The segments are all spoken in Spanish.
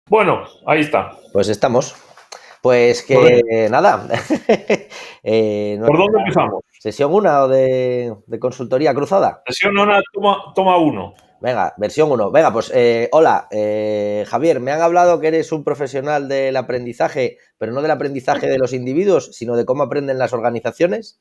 Bueno, ahí está. Pues estamos. Pues Bueno, que nada. ¿por Nuestra dónde empezamos? sesión 1 o de consultoría cruzada. Sesión una, toma uno. Venga, versión 1. Venga, pues hola, Javier, me han hablado que eres un profesional del aprendizaje, pero no del aprendizaje de los individuos, sino de cómo aprenden las organizaciones.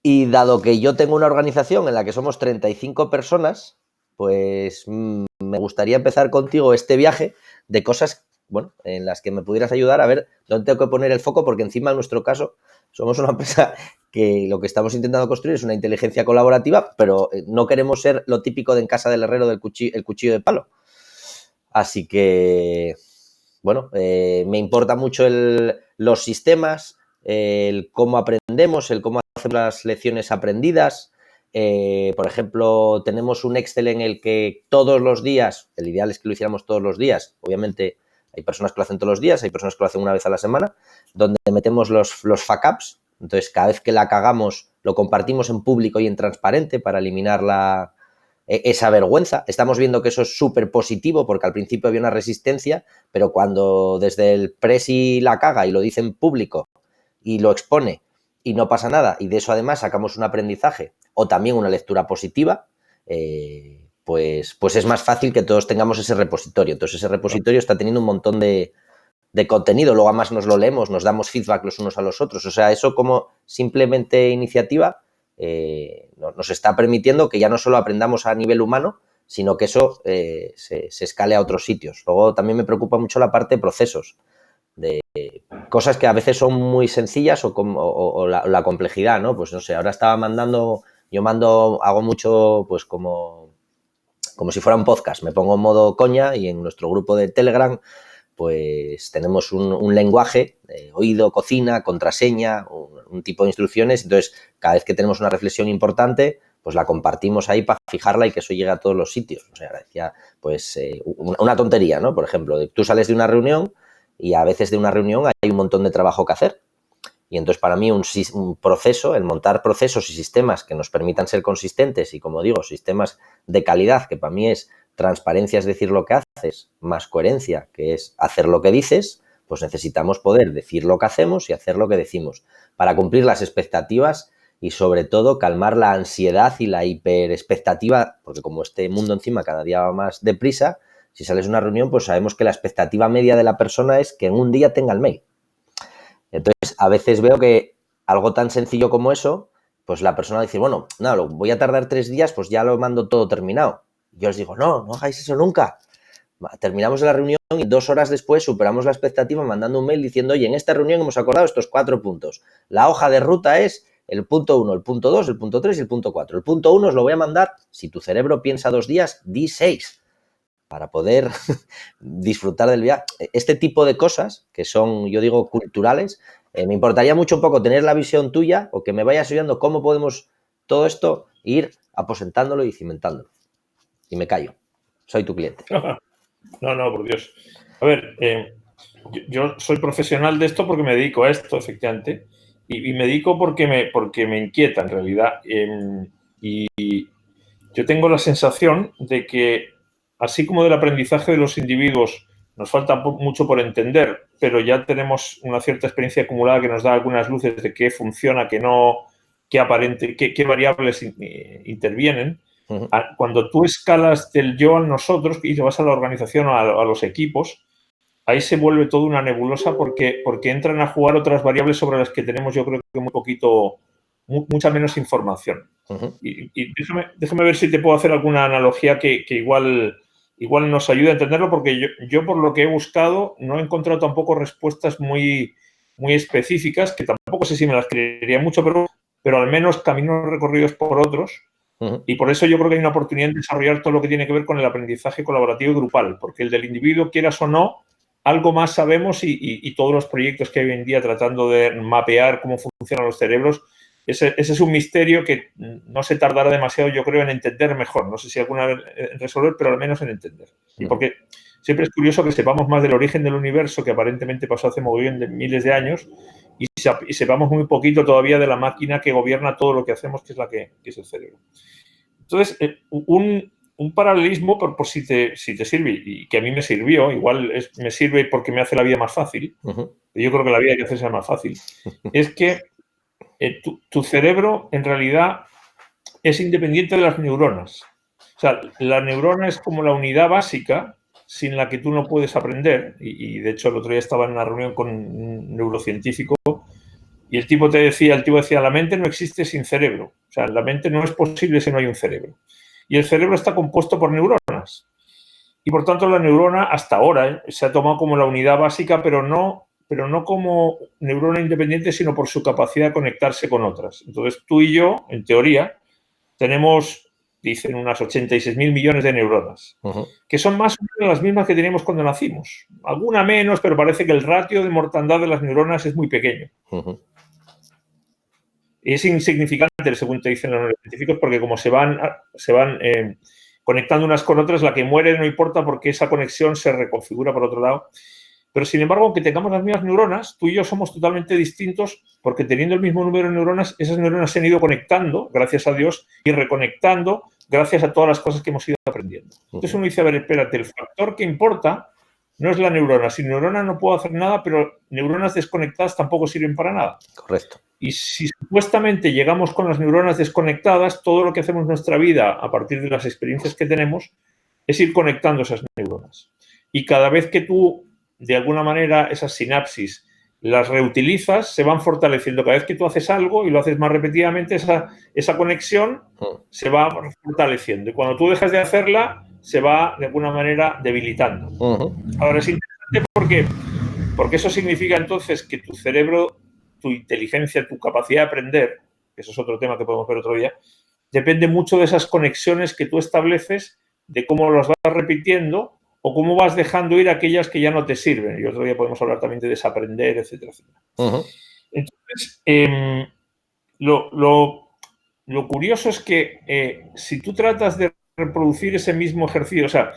Y dado que yo tengo una organización en la que somos 35 personas, pues me gustaría empezar contigo este viaje de cosas, bueno, en las que me pudieras ayudar a ver dónde tengo que poner el foco, porque encima en nuestro caso somos una empresa que lo que estamos intentando construir es una inteligencia colaborativa, pero no queremos ser lo típico de en casa del herrero del el cuchillo de palo. Así que, bueno, me importa mucho los sistemas, el cómo aprendemos, el cómo hacemos las lecciones aprendidas. Por ejemplo, tenemos un Excel en el que todos los días, el ideal es que lo hiciéramos todos los días, obviamente hay personas que lo hacen todos los días, hay personas que lo hacen una vez a la semana, donde metemos los fuck-ups. Entonces, cada vez que la cagamos, lo compartimos en público y en transparente para eliminar esa vergüenza. Estamos viendo que eso es súper positivo porque al principio había una resistencia, pero cuando desde el presi la caga y lo dice en público y lo expone y no pasa nada, y de eso además sacamos un aprendizaje o también una lectura positiva, pues es más fácil que todos tengamos ese repositorio. Entonces ese repositorio está teniendo un montón de contenido, luego además nos lo leemos, nos damos feedback los unos a los otros. O sea, eso como simplemente iniciativa nos está permitiendo que ya no solo aprendamos a nivel humano, sino que eso se escale a otros sitios. Luego también me preocupa mucho la parte de procesos, de cosas que a veces son muy sencillas o la complejidad, ¿no? Pues no sé, ahora estaba hago mucho pues como si fuera un podcast, me pongo en modo coña y en nuestro grupo de Telegram pues tenemos un lenguaje, oído, cocina, contraseña, un tipo de instrucciones. Entonces, cada vez que tenemos una reflexión importante, pues la compartimos ahí para fijarla y que eso llegue a todos los sitios. O sea, decía, pues una tontería, ¿no? Por ejemplo, tú sales de una reunión y a veces de una reunión hay un montón de trabajo que hacer. Y entonces para mí un proceso, el montar procesos y sistemas que nos permitan ser consistentes y, como digo, sistemas de calidad, que para mí es transparencia, es decir lo que haces, más coherencia, que es hacer lo que dices, pues necesitamos poder decir lo que hacemos y hacer lo que decimos para cumplir las expectativas y sobre todo calmar la ansiedad y la hiperexpectativa, porque como este mundo encima cada día va más deprisa, si sales de una reunión pues sabemos que la expectativa media de la persona es que en un día tenga el mail. Entonces, a veces veo que algo tan sencillo como eso, pues la persona dice, bueno, no, lo voy a tardar 3 días, pues ya lo mando todo terminado. Yo os digo, no hagáis eso nunca. Terminamos la reunión y 2 horas después superamos la expectativa mandando un mail diciendo, oye, en esta reunión hemos acordado estos 4 puntos. La hoja de ruta es el punto 1, el punto 2, el punto 3 y el punto 4. El punto 1 os lo voy a mandar, si tu cerebro piensa 2 días, di 6 para poder disfrutar del viaje. Este tipo de cosas, que son, yo digo, culturales, me importaría mucho un poco tener la visión tuya o que me vayas oyendo cómo podemos todo esto ir aposentándolo y cimentándolo. Y me callo. Soy tu cliente. No, por Dios. A ver, yo soy profesional de esto porque me dedico a esto, efectivamente, y me dedico porque me inquieta, en realidad. Y yo tengo la sensación de que, así como del aprendizaje de los individuos nos falta mucho por entender, pero ya tenemos una cierta experiencia acumulada que nos da algunas luces de qué funciona, qué no, qué aparente, qué variables intervienen. Cuando tú escalas del yo al nosotros y te vas a la organización o a los equipos, ahí se vuelve toda una nebulosa porque entran a jugar otras variables sobre las que tenemos, yo creo que mucha menos información. Y déjame ver si te puedo hacer alguna analogía que igual nos ayude a entenderlo, porque yo por lo que he buscado no he encontrado tampoco respuestas muy específicas, que tampoco sé si me las creería mucho, pero al menos caminos recorridos por otros. Y por eso yo creo que hay una oportunidad en desarrollar todo lo que tiene que ver con el aprendizaje colaborativo y grupal, porque el del individuo, quieras o no, algo más sabemos y todos los proyectos que hay hoy en día tratando de mapear cómo funcionan los cerebros, ese es un misterio que no se tardará demasiado, yo creo, en entender mejor. No sé si alguna vez en resolver, pero al menos en entender. Y porque siempre es curioso que sepamos más del origen del universo, que aparentemente pasó hace mogollón de miles de años, y sepamos muy poquito todavía de la máquina que gobierna todo lo que hacemos, que es el cerebro. Entonces, un paralelismo, por si te sirve, y que a mí me sirvió, igual me sirve porque me hace la vida más fácil, yo creo que la vida hay que hacerse más fácil, es que tu cerebro en realidad es independiente de las neuronas. O sea, la neurona es como la unidad básica sin la que tú no puedes aprender. Y de hecho, el otro día estaba en una reunión con un neurocientífico y el tipo decía, la mente no existe sin cerebro. O sea, la mente no es posible si no hay un cerebro. Y el cerebro está compuesto por neuronas. Y por tanto, la neurona hasta ahora se ha tomado como la unidad básica, pero no como neurona independiente, sino por su capacidad de conectarse con otras. Entonces, tú y yo, en teoría, tenemos, dicen, unas 86.000 millones de neuronas, que son más o menos las mismas que teníamos cuando nacimos. Alguna menos, pero parece que el ratio de mortandad de las neuronas es muy pequeño. Es insignificante, según te dicen los científicos, porque como se van conectando unas con otras, la que muere no importa porque esa conexión se reconfigura por otro lado. Pero, sin embargo, aunque tengamos las mismas neuronas, tú y yo somos totalmente distintos porque teniendo el mismo número de neuronas, esas neuronas se han ido conectando, gracias a Dios, y reconectando gracias a todas las cosas que hemos ido aprendiendo. Entonces uno dice, a ver, espérate, el factor que importa no es la neurona. Sin neurona no puedo hacer nada, pero neuronas desconectadas tampoco sirven para nada. Correcto. Y si supuestamente llegamos con las neuronas desconectadas, todo lo que hacemos en nuestra vida a partir de las experiencias que tenemos es ir conectando esas neuronas. Y cada vez que tú, de alguna manera, esas sinapsis las reutilizas, se van fortaleciendo. Cada vez que tú haces algo y lo haces más repetidamente, esa conexión se va fortaleciendo. Y cuando tú dejas de hacerla, se va, de alguna manera, debilitando. Ahora, es interesante porque eso significa entonces que tu cerebro, tu inteligencia, tu capacidad de aprender, que eso es otro tema que podemos ver otro día, depende mucho de esas conexiones que tú estableces, de cómo las vas repitiendo o cómo vas dejando ir aquellas que ya no te sirven. Y otro día podemos hablar también de desaprender, etcétera, etcétera. Entonces, lo curioso es que si tú tratas de reproducir ese mismo ejercicio, o sea,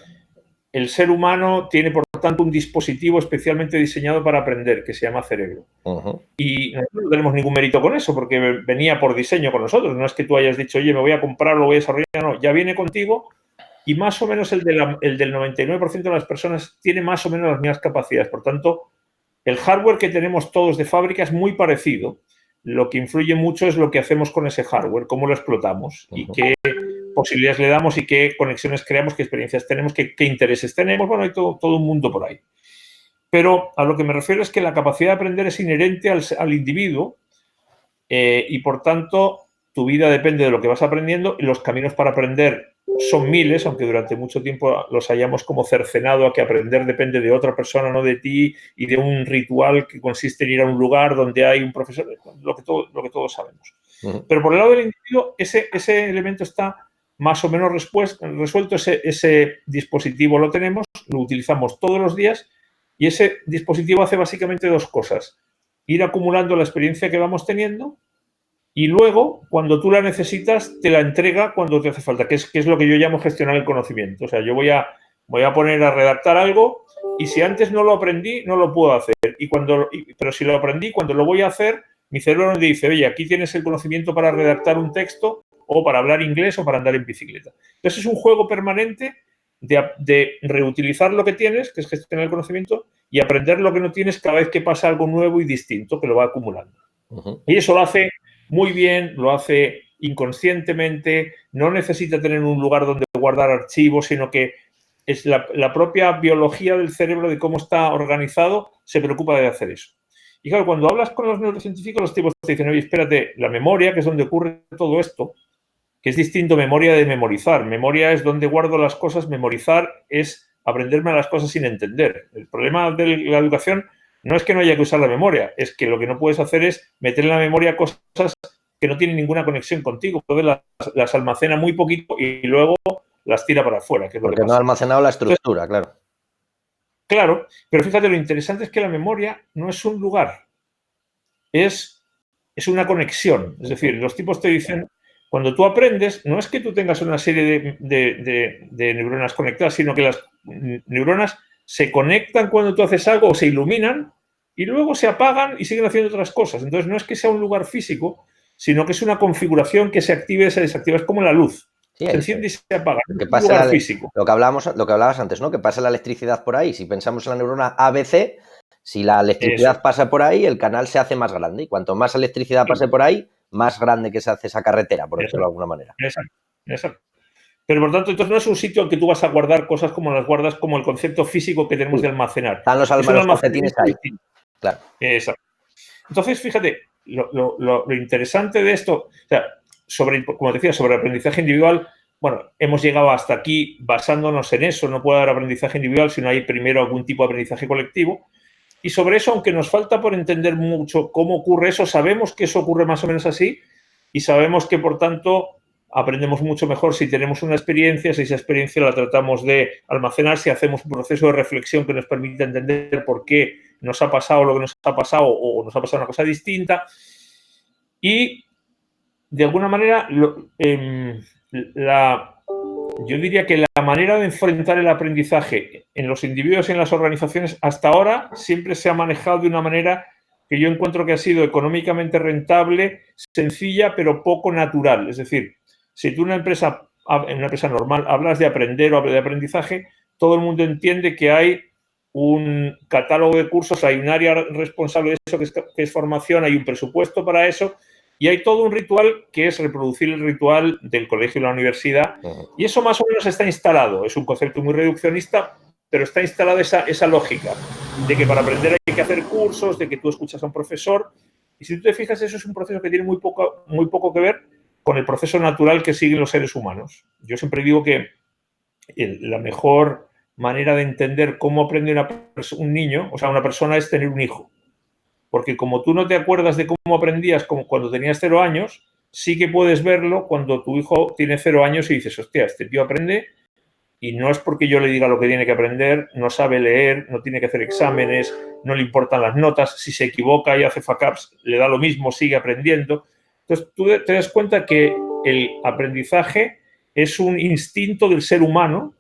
el ser humano tiene, por tanto, un dispositivo especialmente diseñado para aprender, que se llama cerebro. Y nosotros no tenemos ningún mérito con eso, porque venía por diseño con nosotros. No es que tú hayas dicho, oye, me voy a comprar, lo voy a desarrollar. No, ya viene contigo y más o menos el del 99% de las personas tiene más o menos las mismas capacidades. Por tanto, el hardware que tenemos todos de fábrica es muy parecido. Lo que influye mucho es lo que hacemos con ese hardware, cómo lo explotamos y qué posibilidades le damos y qué conexiones creamos, qué experiencias tenemos, qué intereses tenemos. Bueno, hay todo un mundo por ahí. Pero a lo que me refiero es que la capacidad de aprender es inherente al individuo y, por tanto, tu vida depende de lo que vas aprendiendo y los caminos para aprender son miles, aunque durante mucho tiempo los hayamos como cercenado a que aprender depende de otra persona, no de ti, y de un ritual que consiste en ir a un lugar donde hay un profesor, lo que todos sabemos. Pero por el lado del individuo, ese elemento está más o menos resuelto, ese dispositivo lo tenemos, lo utilizamos todos los días y ese dispositivo hace básicamente dos cosas. Ir acumulando la experiencia que vamos teniendo y luego, cuando tú la necesitas, te la entrega cuando te hace falta, que es lo que yo llamo gestionar el conocimiento. O sea, yo voy a poner a redactar algo y si antes no lo aprendí, no lo puedo hacer. Pero si lo aprendí, cuando lo voy a hacer, mi cerebro me dice, oye, aquí tienes el conocimiento para redactar un texto o para hablar inglés o para andar en bicicleta. Entonces, es un juego permanente de reutilizar lo que tienes, que es gestionar el conocimiento, y aprender lo que no tienes cada vez que pasa algo nuevo y distinto, que lo va acumulando. Y eso lo hace muy bien, lo hace inconscientemente, no necesita tener un lugar donde guardar archivos, sino que es la propia biología del cerebro, de cómo está organizado, se preocupa de hacer eso. Y claro, cuando hablas con los neurocientíficos, los tipos te dicen, oye, espérate, la memoria, que es donde ocurre todo esto, que es distinto memoria de memorizar. Memoria es donde guardo las cosas, memorizar es aprenderme las cosas sin entender. El problema de la educación no es que no haya que usar la memoria, es que lo que no puedes hacer es meter en la memoria cosas que no tienen ninguna conexión contigo. Entonces las almacena muy poquito y luego las tira para afuera. Que es lo porque que pasa. No ha almacenado la estructura. Entonces, claro. Claro, pero fíjate, lo interesante es que la memoria no es un lugar, es una conexión. Es decir, los tipos te dicen, cuando tú aprendes, no es que tú tengas una serie de neuronas conectadas, sino que las neuronas se conectan cuando tú haces algo o se iluminan y luego se apagan y siguen haciendo otras cosas. Entonces, no es que sea un lugar físico, sino que es una configuración que se active y se desactiva. Es como la luz. Sí, se enciende y se apaga. Que en un lugar físico. Lo que hablabas antes, ¿no? Que pasa la electricidad por ahí. Si pensamos en la neurona ABC, si la electricidad pasa por ahí, el canal se hace más grande. Y cuanto más electricidad pase por ahí, más grande que se hace esa carretera, por decirlo de alguna manera. Exacto. Pero por tanto, entonces no es un sitio al que tú vas a guardar cosas como las guardas, como el concepto físico que tenemos de almacenar. Están los calcetines ahí. Claro. Exacto. Entonces, fíjate, lo interesante de esto, o sea, como decía, sobre el aprendizaje individual, bueno, hemos llegado hasta aquí basándonos en eso. No puede haber aprendizaje individual si no hay primero algún tipo de aprendizaje colectivo. Y sobre eso, aunque nos falta por entender mucho cómo ocurre eso, sabemos que eso ocurre más o menos así y sabemos que, por tanto, aprendemos mucho mejor si tenemos una experiencia, si esa experiencia la tratamos de almacenar, si hacemos un proceso de reflexión que nos permita entender por qué nos ha pasado lo que nos ha pasado o nos ha pasado una cosa distinta. Y, de alguna manera, yo diría que la manera de enfrentar el aprendizaje en los individuos y en las organizaciones hasta ahora siempre se ha manejado de una manera que yo encuentro que ha sido económicamente rentable, sencilla, pero poco natural. Es decir, si tú en una empresa normal hablas de aprender o de aprendizaje, todo el mundo entiende que hay un catálogo de cursos, hay un área responsable de eso que es formación, hay un presupuesto para eso y hay todo un ritual que es reproducir el ritual del colegio y la universidad y eso más o menos está instalado. Es un concepto muy reduccionista, pero está instalada esa lógica de que para aprender hay que hacer cursos, de que tú escuchas a un profesor y si tú te fijas eso es un proceso que tiene muy poco que ver con el proceso natural que siguen los seres humanos. Yo siempre digo que la mejor manera de entender cómo aprende un niño, o sea, una persona, es tener un hijo. Porque como tú no te acuerdas de cómo aprendías como cuando tenías 0 años, sí que puedes verlo cuando tu hijo tiene 0 años y dices, hostia, este tío aprende y no es porque yo le diga lo que tiene que aprender, no sabe leer, no tiene que hacer exámenes, no le importan las notas, si se equivoca y hace fuck-ups, le da lo mismo, sigue aprendiendo. Entonces, tú te das cuenta que el aprendizaje es un instinto del ser humano,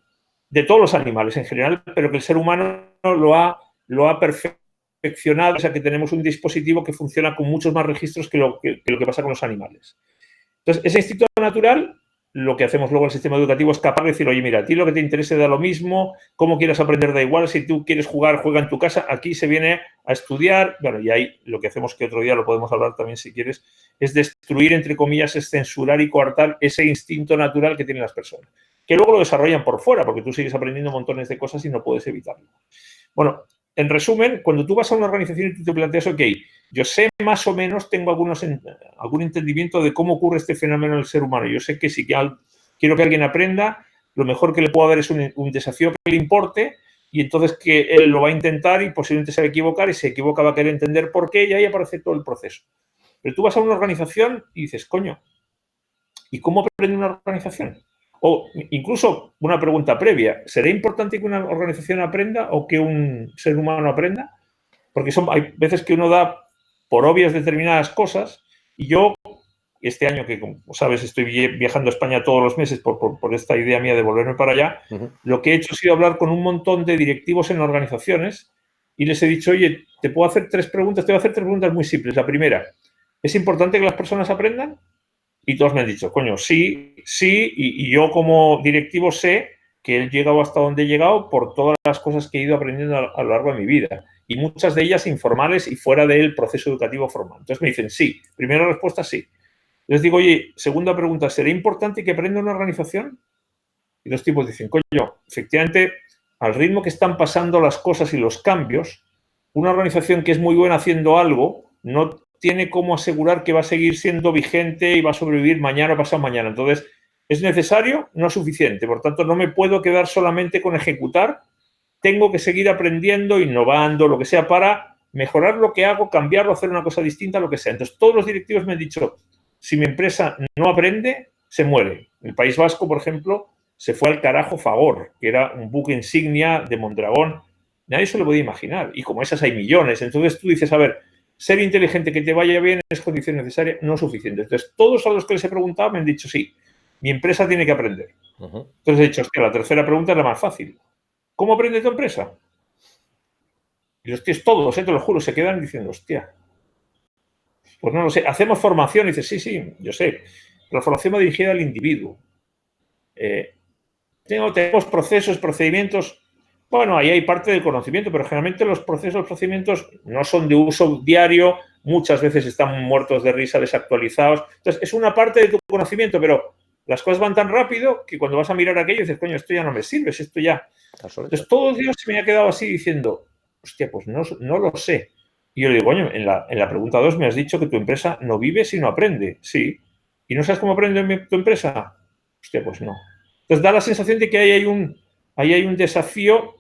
de todos los animales en general, pero que el ser humano lo ha perfeccionado, o sea, que tenemos un dispositivo que funciona con muchos más registros que lo que pasa con los animales. Entonces, ese instinto natural, lo que hacemos luego en el sistema educativo es capaz de decir, oye, mira, a ti lo que te interese da lo mismo, cómo quieras aprender da igual, si tú quieres jugar, juega en tu casa, aquí se viene a estudiar, bueno, y ahí lo que hacemos, que otro día lo podemos hablar también si quieres, es destruir, entre comillas, es censurar y coartar ese instinto natural que tienen las personas, que luego lo desarrollan por fuera, porque tú sigues aprendiendo montones de cosas y no puedes evitarlo. Bueno, en resumen, cuando tú vas a una organización y tú te planteas, ok, yo sé más o menos, tengo algún entendimiento de cómo ocurre este fenómeno en el ser humano. Yo sé que si quiero que alguien aprenda, lo mejor que le puedo dar es un desafío que le importe y entonces que él lo va a intentar y posiblemente se va a equivocar y si se equivoca va a querer entender por qué y ahí aparece todo el proceso. Pero tú vas a una organización y dices, coño, ¿y cómo aprende una organización? O incluso una pregunta previa, ¿será importante que una organización aprenda o que un ser humano aprenda? Porque hay veces que uno da por obvias determinadas cosas y yo, este año que, como sabes, estoy viajando a España todos los meses por esta idea mía de volverme para allá, lo que he hecho ha sido hablar con un montón de directivos en organizaciones y les he dicho, oye, te voy a hacer tres preguntas muy simples. La primera, ¿es importante que las personas aprendan? Y todos me han dicho, coño, sí, y yo como directivo sé que he llegado hasta donde he llegado por todas las cosas que he ido aprendiendo a lo largo de mi vida. Y muchas de ellas informales y fuera del proceso educativo formal. Entonces me dicen, sí. Primera respuesta, sí. Les digo, oye, segunda pregunta, ¿será importante que aprenda una organización? Y los tipos dicen, coño, efectivamente, al ritmo que están pasando las cosas y los cambios, una organización que es muy buena haciendo algo no tiene cómo asegurar que va a seguir siendo vigente y va a sobrevivir mañana o pasado mañana. Entonces, ¿es necesario? No es suficiente. Por tanto, no me puedo quedar solamente con ejecutar. Tengo que seguir aprendiendo, innovando, lo que sea, para mejorar lo que hago, cambiarlo, hacer una cosa distinta, lo que sea. Entonces, todos los directivos me han dicho, si mi empresa no aprende, se muere. El País Vasco, por ejemplo, se fue al carajo Fagor, que era un buque insignia de Mondragón. Nadie se lo podía imaginar. Y como esas hay millones. Entonces, tú dices, a ver, ser inteligente, que te vaya bien, es condición necesaria, no suficiente. Entonces, todos a los que les he preguntado me han dicho, sí, mi empresa tiene que aprender. Entonces he dicho, hostia, la tercera pregunta es la más fácil. ¿Cómo aprende tu empresa? Y los tíos todos, te lo juro, se quedan diciendo, hostia, pues no lo sé. Hacemos formación y dices, sí, yo sé. Pero la formación va dirigida al individuo. tenemos procesos, procedimientos. Bueno, ahí hay parte del conocimiento, pero generalmente los procesos, procedimientos no son de uso diario, muchas veces están muertos de risa, desactualizados. Entonces, es una parte de tu conocimiento, pero las cosas van tan rápido que cuando vas a mirar aquello dices, coño, esto ya no me sirve, esto ya... Entonces, todos los días se me ha quedado así diciendo, hostia, pues no lo sé. Y yo le digo, coño, en la pregunta 2 me has dicho que tu empresa no vive sino aprende. Sí. ¿Y no sabes cómo aprende tu empresa? Hostia, pues no. Entonces, da la sensación de que ahí hay un desafío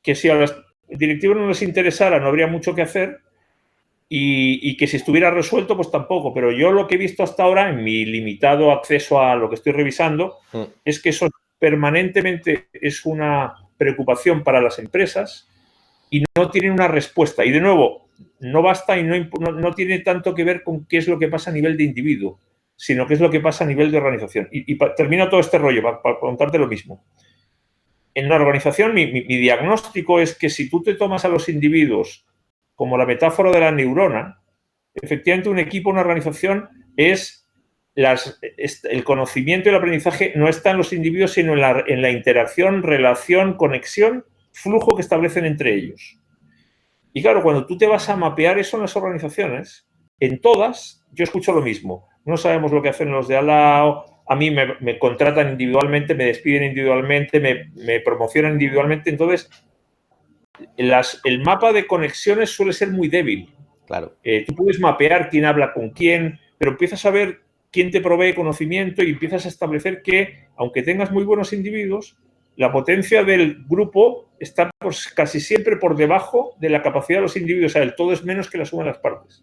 que si a los directivos no les interesara no habría mucho que hacer y que si estuviera resuelto pues tampoco, pero yo lo que he visto hasta ahora en mi limitado acceso a lo que estoy revisando es que eso permanentemente es una preocupación para las empresas y no tienen una respuesta. Y de nuevo, no basta y no tiene tanto que ver con qué es lo que pasa a nivel de individuo, sino qué es lo que pasa a nivel de organización. Y termino todo este rollo para contarte lo mismo. En una organización, mi diagnóstico es que si tú te tomas a los individuos como la metáfora de la neurona, efectivamente un equipo, una organización, el conocimiento y el aprendizaje no está en los individuos, sino en la interacción, relación, conexión, flujo que establecen entre ellos. Y claro, cuando tú te vas a mapear eso en las organizaciones, en todas, yo escucho lo mismo. No sabemos lo que hacen los de al lado, a mí me contratan individualmente, me despiden individualmente, me promocionan individualmente. Entonces, el mapa de conexiones suele ser muy débil. Claro. Tú puedes mapear quién habla con quién, pero empiezas a ver quién te provee conocimiento y empiezas a establecer que, aunque tengas muy buenos individuos, la potencia del grupo está pues, casi siempre por debajo de la capacidad de los individuos. O sea, el todo es menos que la suma de las partes.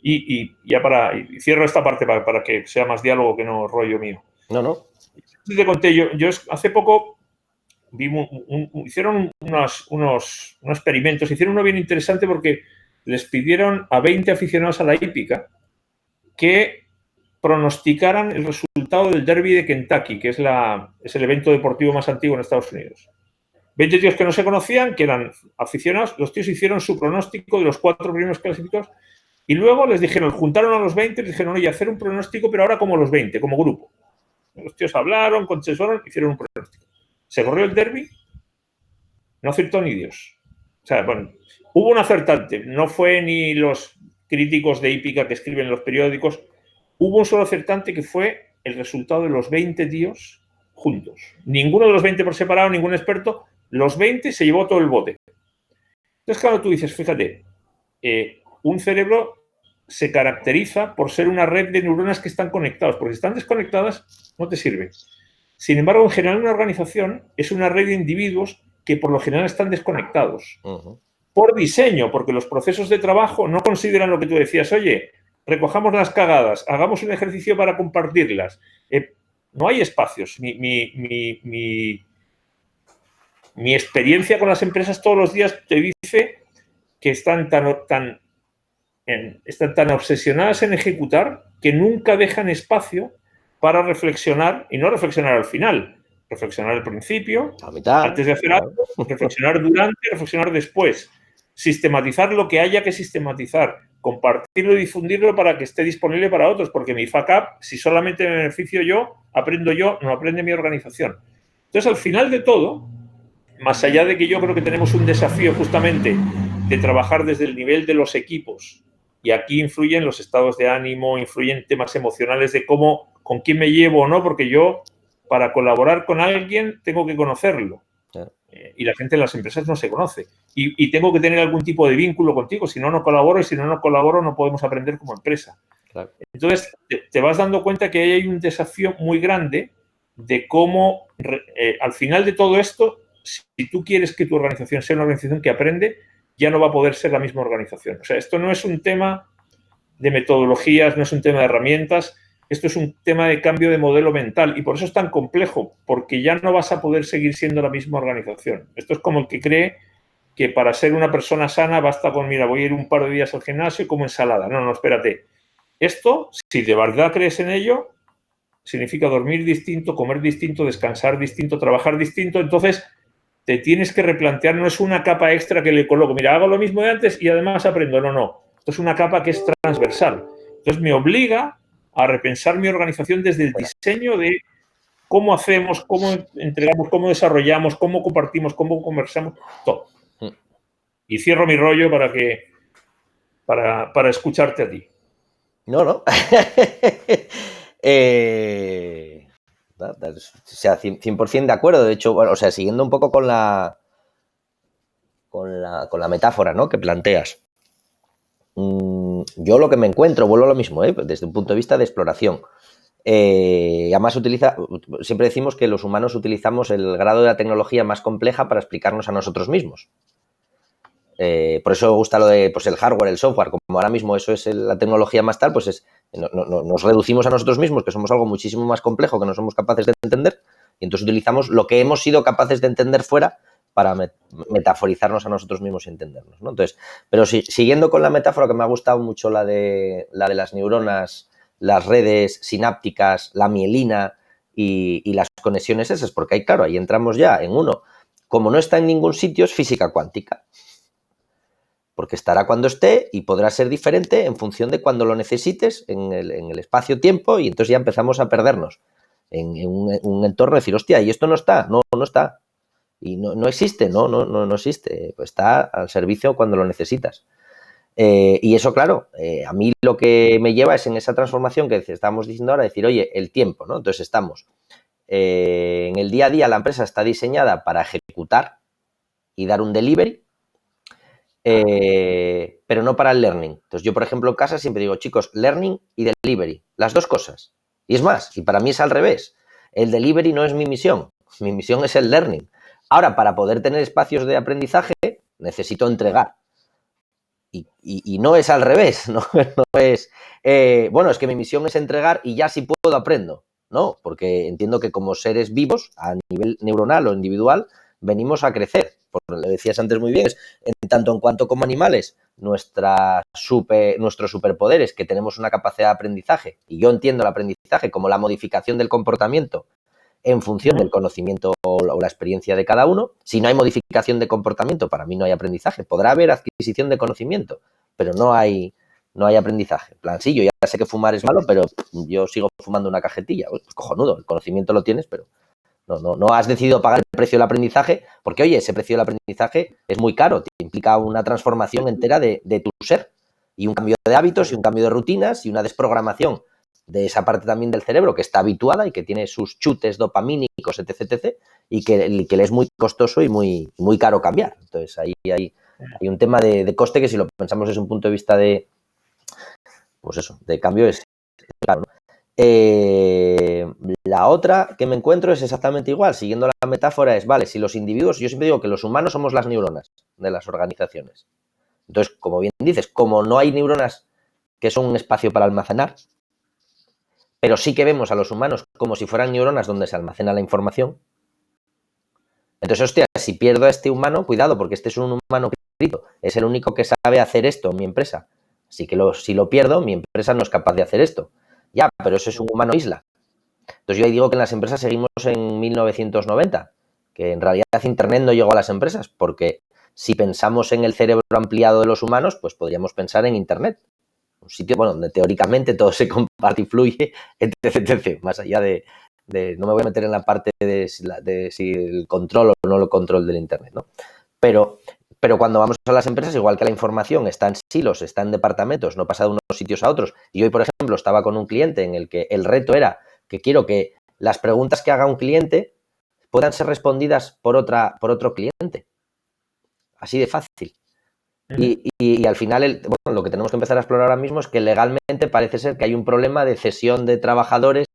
Y ya y cierro esta parte para que sea más diálogo que no rollo mío. No. Te conté, yo hace poco hicieron unos experimentos, hicieron uno bien interesante porque les pidieron a 20 aficionados a la hípica que pronosticaran el resultado del Derby de Kentucky, que es el evento deportivo más antiguo en Estados Unidos. 20 tíos que no se conocían, que eran aficionados, los tíos hicieron su pronóstico de los 4 primeros clasificados y luego les dijeron, juntaron a los 20 y les dijeron, oye, hacer un pronóstico, pero ahora como los 20, como grupo. Los tíos hablaron, consensuaron, hicieron un pronóstico. Se corrió el Derby, no acertó ni Dios. O sea, bueno, hubo un acertante, no fue ni los críticos de hípica que escriben en los periódicos, hubo un solo acertante que fue el resultado de los 20 tíos juntos. Ninguno de los 20 por separado, ningún experto, los 20 se llevó todo el bote. Entonces, claro, tú dices, fíjate, un cerebro se caracteriza por ser una red de neuronas que están conectadas, porque si están desconectadas no te sirve. Sin embargo, en general una organización es una red de individuos que por lo general están desconectados. Por diseño, porque los procesos de trabajo no consideran lo que tú decías, oye, recojamos las cagadas, hagamos un ejercicio para compartirlas. No hay espacios. Mi experiencia con las empresas todos los días te dice que están tan obsesionadas en ejecutar que nunca dejan espacio para reflexionar, y no reflexionar al final, reflexionar al principio, antes de hacer algo, reflexionar durante, reflexionar después, sistematizar lo que haya que sistematizar, compartirlo y difundirlo para que esté disponible para otros, porque mi fuck up, si solamente me beneficio yo, aprendo yo, no aprende mi organización. Entonces, al final de todo, más allá de que yo creo que tenemos un desafío justamente de trabajar desde el nivel de los equipos, y aquí influyen los estados de ánimo, influyen temas emocionales de cómo, con quién me llevo o no, porque yo, para colaborar con alguien, tengo que conocerlo. Y la gente en las empresas no se conoce. Y tengo que tener algún tipo de vínculo contigo, si no, no colaboro, y si no colaboro, no podemos aprender como empresa. Claro. Entonces, te vas dando cuenta que ahí hay un desafío muy grande de cómo, al final de todo esto, si tú quieres que tu organización sea una organización que aprende, ya no va a poder ser la misma organización. O sea, esto no es un tema de metodologías, no es un tema de herramientas, esto es un tema de cambio de modelo mental y por eso es tan complejo, porque ya no vas a poder seguir siendo la misma organización. Esto es como el que cree que para ser una persona sana basta con, mira, voy a ir un par de días al gimnasio y como ensalada. No, espérate. Esto, si de verdad crees en ello, significa dormir distinto, comer distinto, descansar distinto, trabajar distinto. Entonces, te tienes que replantear, no es una capa extra que le coloco. Mira, hago lo mismo de antes y además aprendo. No. Esto es una capa que es transversal. Entonces, me obliga a repensar mi organización desde el diseño de cómo hacemos, cómo entregamos, cómo desarrollamos, cómo compartimos, cómo conversamos, todo. Y cierro mi rollo para escucharte a ti. No. O sea, 100% de acuerdo. De hecho, bueno, o sea, siguiendo un poco con la metáfora, ¿no?, que planteas. Yo lo que me encuentro, vuelvo a lo mismo, desde un punto de vista de exploración. Además siempre decimos que los humanos utilizamos el grado de la tecnología más compleja para explicarnos a nosotros mismos. Por eso me gusta lo de pues, el hardware, el software, como ahora mismo eso es la tecnología más tal, pues nos reducimos a nosotros mismos, que somos algo muchísimo más complejo que no somos capaces de entender, y entonces utilizamos lo que hemos sido capaces de entender fuera para metaforizarnos a nosotros mismos y entendernos, ¿no? Entonces, pero siguiendo con la metáfora, que me ha gustado mucho la de las neuronas, las redes sinápticas, la mielina y las conexiones esas, porque ahí entramos ya en uno. Como no está en ningún sitio, es física cuántica. Porque estará cuando esté y podrá ser diferente en función de cuando lo necesites en el espacio-tiempo, y entonces ya empezamos a perdernos en un entorno de decir, hostia, ¿y esto no está? No está. Y no existe, no existe. Pues está al servicio cuando lo necesitas. Y eso, claro, a mí lo que me lleva es en esa transformación que estábamos diciendo ahora, decir, oye, el tiempo, ¿no? Entonces estamos en el día a día, la empresa está diseñada para ejecutar y dar un delivery, pero no para el learning. Entonces yo, por ejemplo, en casa siempre digo, chicos, learning y delivery, las dos cosas. Y es más, y para mí es al revés. El delivery no es mi misión es el learning. Ahora, para poder tener espacios de aprendizaje, necesito entregar. Y no es al revés, no es, bueno, es que mi misión es entregar y ya si puedo aprendo. No, porque entiendo que como seres vivos, a nivel neuronal o individual, venimos a crecer. Porque lo decías antes muy bien, en tanto en cuanto como animales, nuestros superpoderes, que tenemos una capacidad de aprendizaje, y yo entiendo el aprendizaje como la modificación del comportamiento en función del conocimiento o la experiencia de cada uno. Si no hay modificación de comportamiento, para mí no hay aprendizaje. Podrá haber adquisición de conocimiento, pero no hay aprendizaje. En plan, sí, yo ya sé que fumar es malo, pero yo sigo fumando una cajetilla. Pues cojonudo, el conocimiento lo tienes, pero no has decidido pagar el precio del aprendizaje, porque, oye, ese precio del aprendizaje es muy caro, te implica una transformación entera de tu ser, y un cambio de hábitos, y un cambio de rutinas, y una desprogramación de esa parte también del cerebro que está habituada y que tiene sus chutes dopamínicos, etc., y que le es muy costoso y muy caro cambiar. Entonces, ahí hay un tema de coste que, si lo pensamos desde un punto de vista de, pues eso, de cambio, es claro, ¿no? La otra que me encuentro es exactamente igual, siguiendo la metáfora, es, vale, si los individuos, yo siempre digo que los humanos somos las neuronas de las organizaciones. Entonces, como bien dices, como no hay neuronas que son un espacio para almacenar, pero sí que vemos a los humanos como si fueran neuronas donde se almacena la información. Entonces, hostia, si pierdo a este humano, cuidado, porque este es un humano crítico, es el único que sabe hacer esto en mi empresa. Así que si lo pierdo, mi empresa no es capaz de hacer esto. Ya, pero eso es un humano isla. Entonces yo ahí digo que en las empresas seguimos en 1990, que en realidad Internet no llegó a las empresas, porque si pensamos en el cerebro ampliado de los humanos, pues podríamos pensar en Internet. Un sitio, bueno, donde teóricamente todo se comparte y fluye, etc. Más allá de no me voy a meter en la parte de si el control o no el control del Internet, ¿no? Pero cuando vamos a las empresas, igual que la información está en silos, está en departamentos, no pasa de unos sitios a otros. Y hoy, por ejemplo, estaba con un cliente en el que el reto era que quiero que las preguntas que haga un cliente puedan ser respondidas por otro cliente. Así de fácil. Y al final, lo que tenemos que empezar a explorar ahora mismo es que legalmente parece ser que hay un problema de cesión de trabajadores,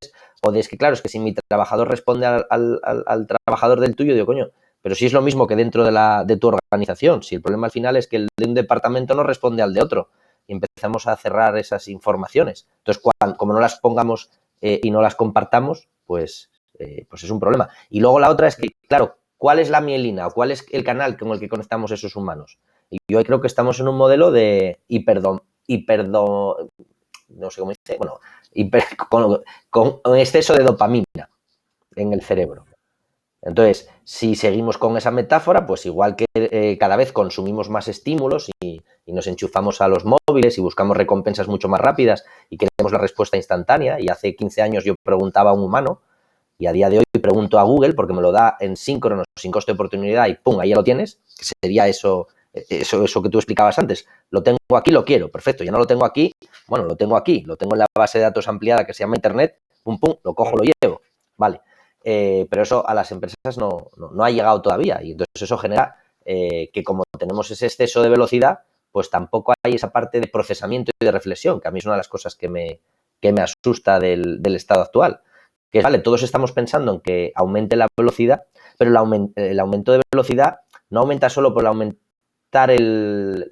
o de, es que claro, es que si mi trabajador responde al trabajador del tuyo, digo, coño, pero si es lo mismo que dentro de tu organización, si el problema al final es que el de un departamento no responde al de otro, y empezamos a cerrar esas informaciones. Entonces, como no las pongamos y no las compartamos, pues es un problema. Y luego la otra es que, claro, ¿cuál es la mielina o cuál es el canal con el que conectamos esos humanos? Y yo creo que estamos en un modelo de no sé cómo dice, bueno, con exceso de dopamina en el cerebro. Entonces, si seguimos con esa metáfora, pues igual que cada vez consumimos más estímulos y nos enchufamos a los móviles y buscamos recompensas mucho más rápidas y queremos la respuesta instantánea, y hace 15 años yo preguntaba a un humano Y a día de hoy pregunto a Google porque me lo da en síncrono, sin coste de oportunidad y ¡pum! Ahí ya lo tienes, que sería eso que tú explicabas antes. Lo tengo aquí, lo quiero, perfecto. Ya no lo tengo aquí, bueno, lo tengo aquí, lo tengo en la base de datos ampliada que se llama Internet, pum, pum, lo cojo, lo llevo. Vale. Pero eso a las empresas no ha llegado todavía y entonces eso genera que como tenemos ese exceso de velocidad, pues tampoco hay esa parte de procesamiento y de reflexión, que a mí es una de las cosas que me asusta del estado actual. Que vale, todos estamos pensando en que aumente la velocidad, pero el aumento de velocidad no aumenta solo por aumentar el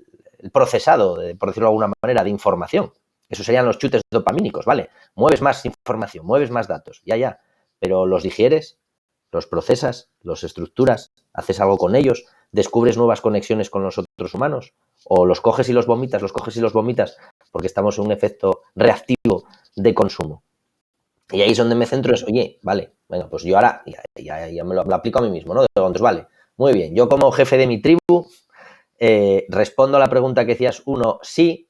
procesado, por decirlo de alguna manera, de información. Eso serían los chutes dopamínicos, ¿vale? Mueves más información, mueves más datos, ya. Pero los digieres, los procesas, los estructuras, haces algo con ellos, descubres nuevas conexiones con los otros humanos, o los coges y los vomitas, porque estamos en un efecto reactivo de consumo. Y ahí es donde me centro, es, oye, vale, venga, pues yo ahora ya me lo aplico a mí mismo, ¿no? Entonces, vale, muy bien, yo como jefe de mi tribu respondo a la pregunta que decías uno, sí.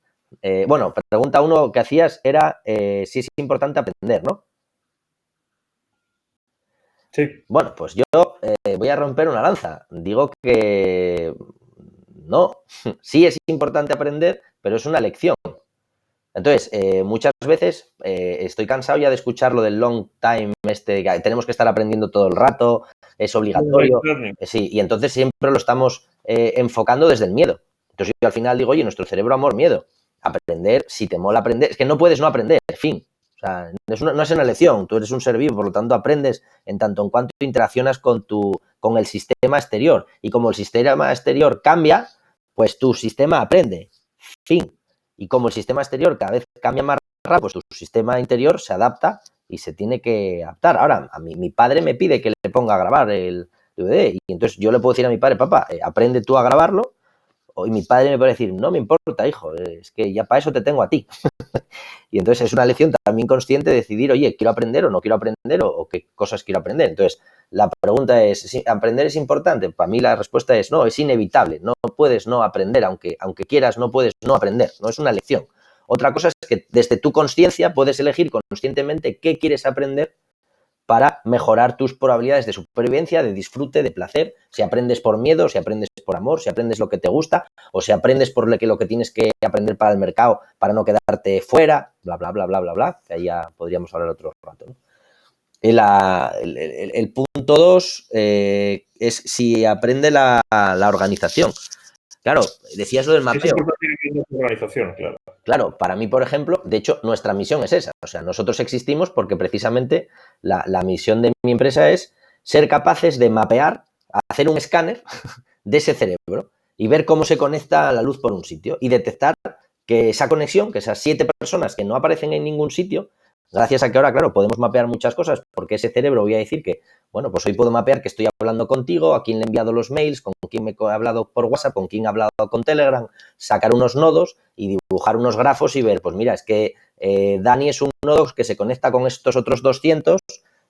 Bueno, pregunta uno que hacías era si es importante aprender, ¿no? Sí. Bueno, pues yo voy a romper una lanza. Digo que no, sí es importante aprender, pero es una lección. Entonces, muchas veces estoy cansado ya de escuchar lo del long time, que tenemos que estar aprendiendo todo el rato, es obligatorio. Sí, y entonces siempre lo estamos enfocando desde el miedo. Entonces yo al final digo, oye, nuestro cerebro, amor, miedo. Aprender, si te mola aprender, es que no puedes no aprender, fin. O sea, no es una lección, tú eres un ser vivo, por lo tanto aprendes en tanto en cuanto interaccionas con el sistema exterior. Y como el sistema exterior cambia, pues tu sistema aprende, fin. Y como el sistema exterior cada vez cambia más rápido, pues tu sistema interior se adapta y se tiene que adaptar. Ahora, a mí, mi padre me pide que le ponga a grabar el DVD y entonces yo le puedo decir a mi padre, papá, aprende tú a grabarlo. Y mi padre me puede decir, no me importa, hijo, es que ya para eso te tengo a ti. Y entonces es una lección también consciente de decidir, oye, ¿quiero aprender o no quiero aprender o qué cosas quiero aprender? Entonces, la pregunta es, ¿aprender es importante? Para mí la respuesta es no, es inevitable. No puedes no aprender, aunque quieras, no puedes no aprender. No es una lección. Otra cosa es que desde tu conciencia puedes elegir conscientemente qué quieres aprender para mejorar tus probabilidades de supervivencia, de disfrute, de placer. Si aprendes por miedo, si aprendes por amor, si aprendes lo que te gusta o si aprendes por lo que tienes que aprender para el mercado para no quedarte fuera, bla, bla, bla, bla, bla, bla, que ahí ya podríamos hablar otro rato, ¿no? El punto 2 es si aprende la organización. Claro, decías lo del mapeo. Organización, claro. Claro, para mí, por ejemplo, de hecho, nuestra misión es esa. O sea, nosotros existimos porque precisamente la misión de mi empresa es ser capaces de mapear, hacer un escáner de ese cerebro y ver cómo se conecta la luz por un sitio y detectar que esa conexión, que esas 7 personas que no aparecen en ningún sitio, gracias a que ahora, claro, podemos mapear muchas cosas, porque ese cerebro, voy a decir que, bueno, pues hoy puedo mapear que estoy hablando contigo, a quién le he enviado los mails, con quién me he hablado por WhatsApp, con quién he hablado con Telegram, sacar unos nodos y dibujar unos grafos y ver, pues mira, es que Dani es un nodo que se conecta con estos otros 200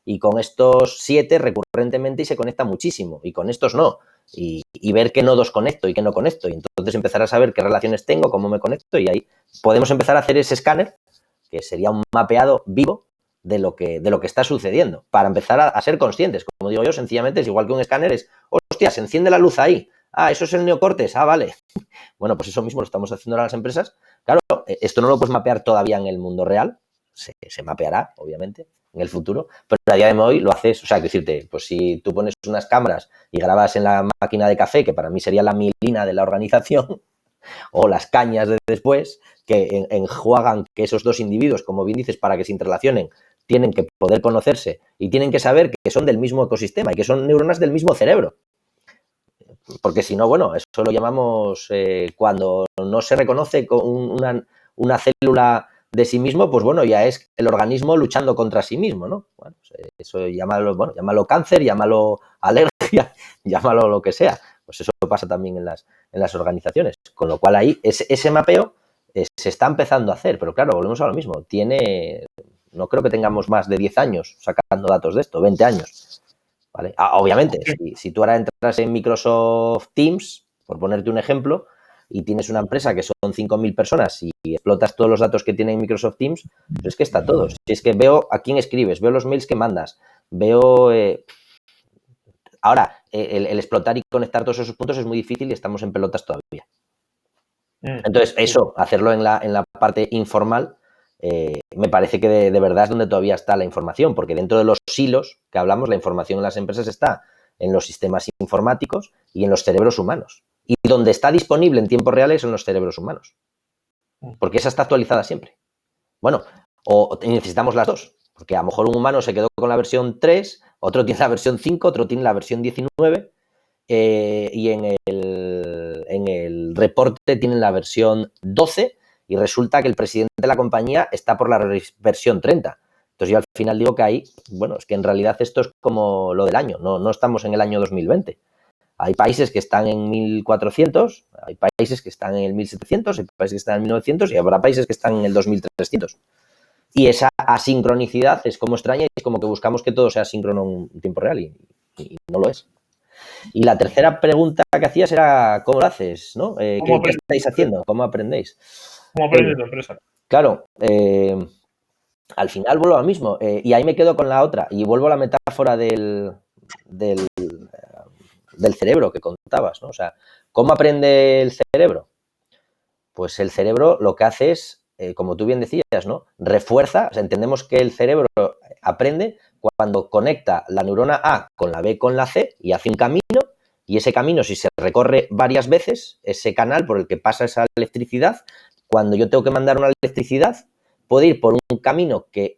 y con estos 7 recurrentemente y se conecta muchísimo, y con estos no. Y ver qué nodos conecto y qué no conecto. Y entonces empezar a saber qué relaciones tengo, cómo me conecto, y ahí podemos empezar a hacer ese escáner, que sería un mapeado vivo de lo que está sucediendo, para empezar a ser conscientes. Como digo yo, sencillamente es igual que un escáner, es, hostia, se enciende la luz ahí. Ah, eso es el neocortes. Ah, vale. Bueno, pues eso mismo lo estamos haciendo ahora las empresas. Claro, esto no lo puedes mapear todavía en el mundo real. Se mapeará, obviamente, en el futuro, pero a día de hoy lo haces, o sea, decirte, pues si tú pones unas cámaras y grabas en la máquina de café, que para mí sería la mielina de la organización, o las cañas de después, que enjuagan que esos dos individuos, como bien dices, para que se interrelacionen, tienen que poder conocerse y tienen que saber que son del mismo ecosistema y que son neuronas del mismo cerebro. Porque si no, bueno, eso lo llamamos cuando no se reconoce una célula de sí mismo, pues bueno, ya es el organismo luchando contra sí mismo, ¿no? Bueno, eso llámalo cáncer, llámalo alergia, llámalo lo que sea. Pues eso pasa también en las organizaciones. Con lo cual ahí ese mapeo se está empezando a hacer, pero claro, volvemos a lo mismo. No creo que tengamos más de 10 años sacando datos de esto, 20 años. ¿Vale? Obviamente, si tú ahora entras en Microsoft Teams, por ponerte un ejemplo, y tienes una empresa que son 5.000 personas y explotas todos los datos que tiene Microsoft Teams, pues es que está todo. Si es que veo a quién escribes, veo los mails que mandas, veo... Ahora, el explotar y conectar todos esos puntos es muy difícil y estamos en pelotas todavía. Entonces, eso, hacerlo en la parte informal, me parece que de verdad es donde todavía está la información, porque dentro de los silos que hablamos, la información en las empresas está en los sistemas informáticos y en los cerebros humanos. Y donde está disponible en tiempo real es en los cerebros humanos, porque esa está actualizada siempre. Bueno, o necesitamos las dos, porque a lo mejor un humano se quedó con la versión 3, otro tiene la versión 5, otro tiene la versión 19, y en el reporte tienen la versión 12 y resulta que el presidente de la compañía está por la versión 30. Entonces yo al final digo que ahí, bueno, es que en realidad esto es como lo del año, no estamos en el año 2020. Hay países que están en 1400, hay países que están en el 1700, hay países que están en el 1900 y habrá países que están en el 2300. Y esa asincronicidad es como extraña y es como que buscamos que todo sea síncrono en tiempo real y no lo es. Y la tercera pregunta que hacías era ¿cómo lo haces? ¿No? ¿Qué estáis haciendo? ¿Cómo aprendéis? ¿Cómo aprende tu empresa? Claro, al final vuelvo a lo mismo. Y ahí me quedo con la otra. Y vuelvo a la metáfora del cerebro que contabas, ¿no? O sea, ¿cómo aprende el cerebro? Pues el cerebro lo que hace es, como tú bien decías, ¿no? Refuerza, o sea, entendemos que el cerebro aprende cuando conecta la neurona A con la B con la C y hace un camino, y ese camino, si se recorre varias veces, ese canal por el que pasa esa electricidad, cuando yo tengo que mandar una electricidad, puede ir por un camino que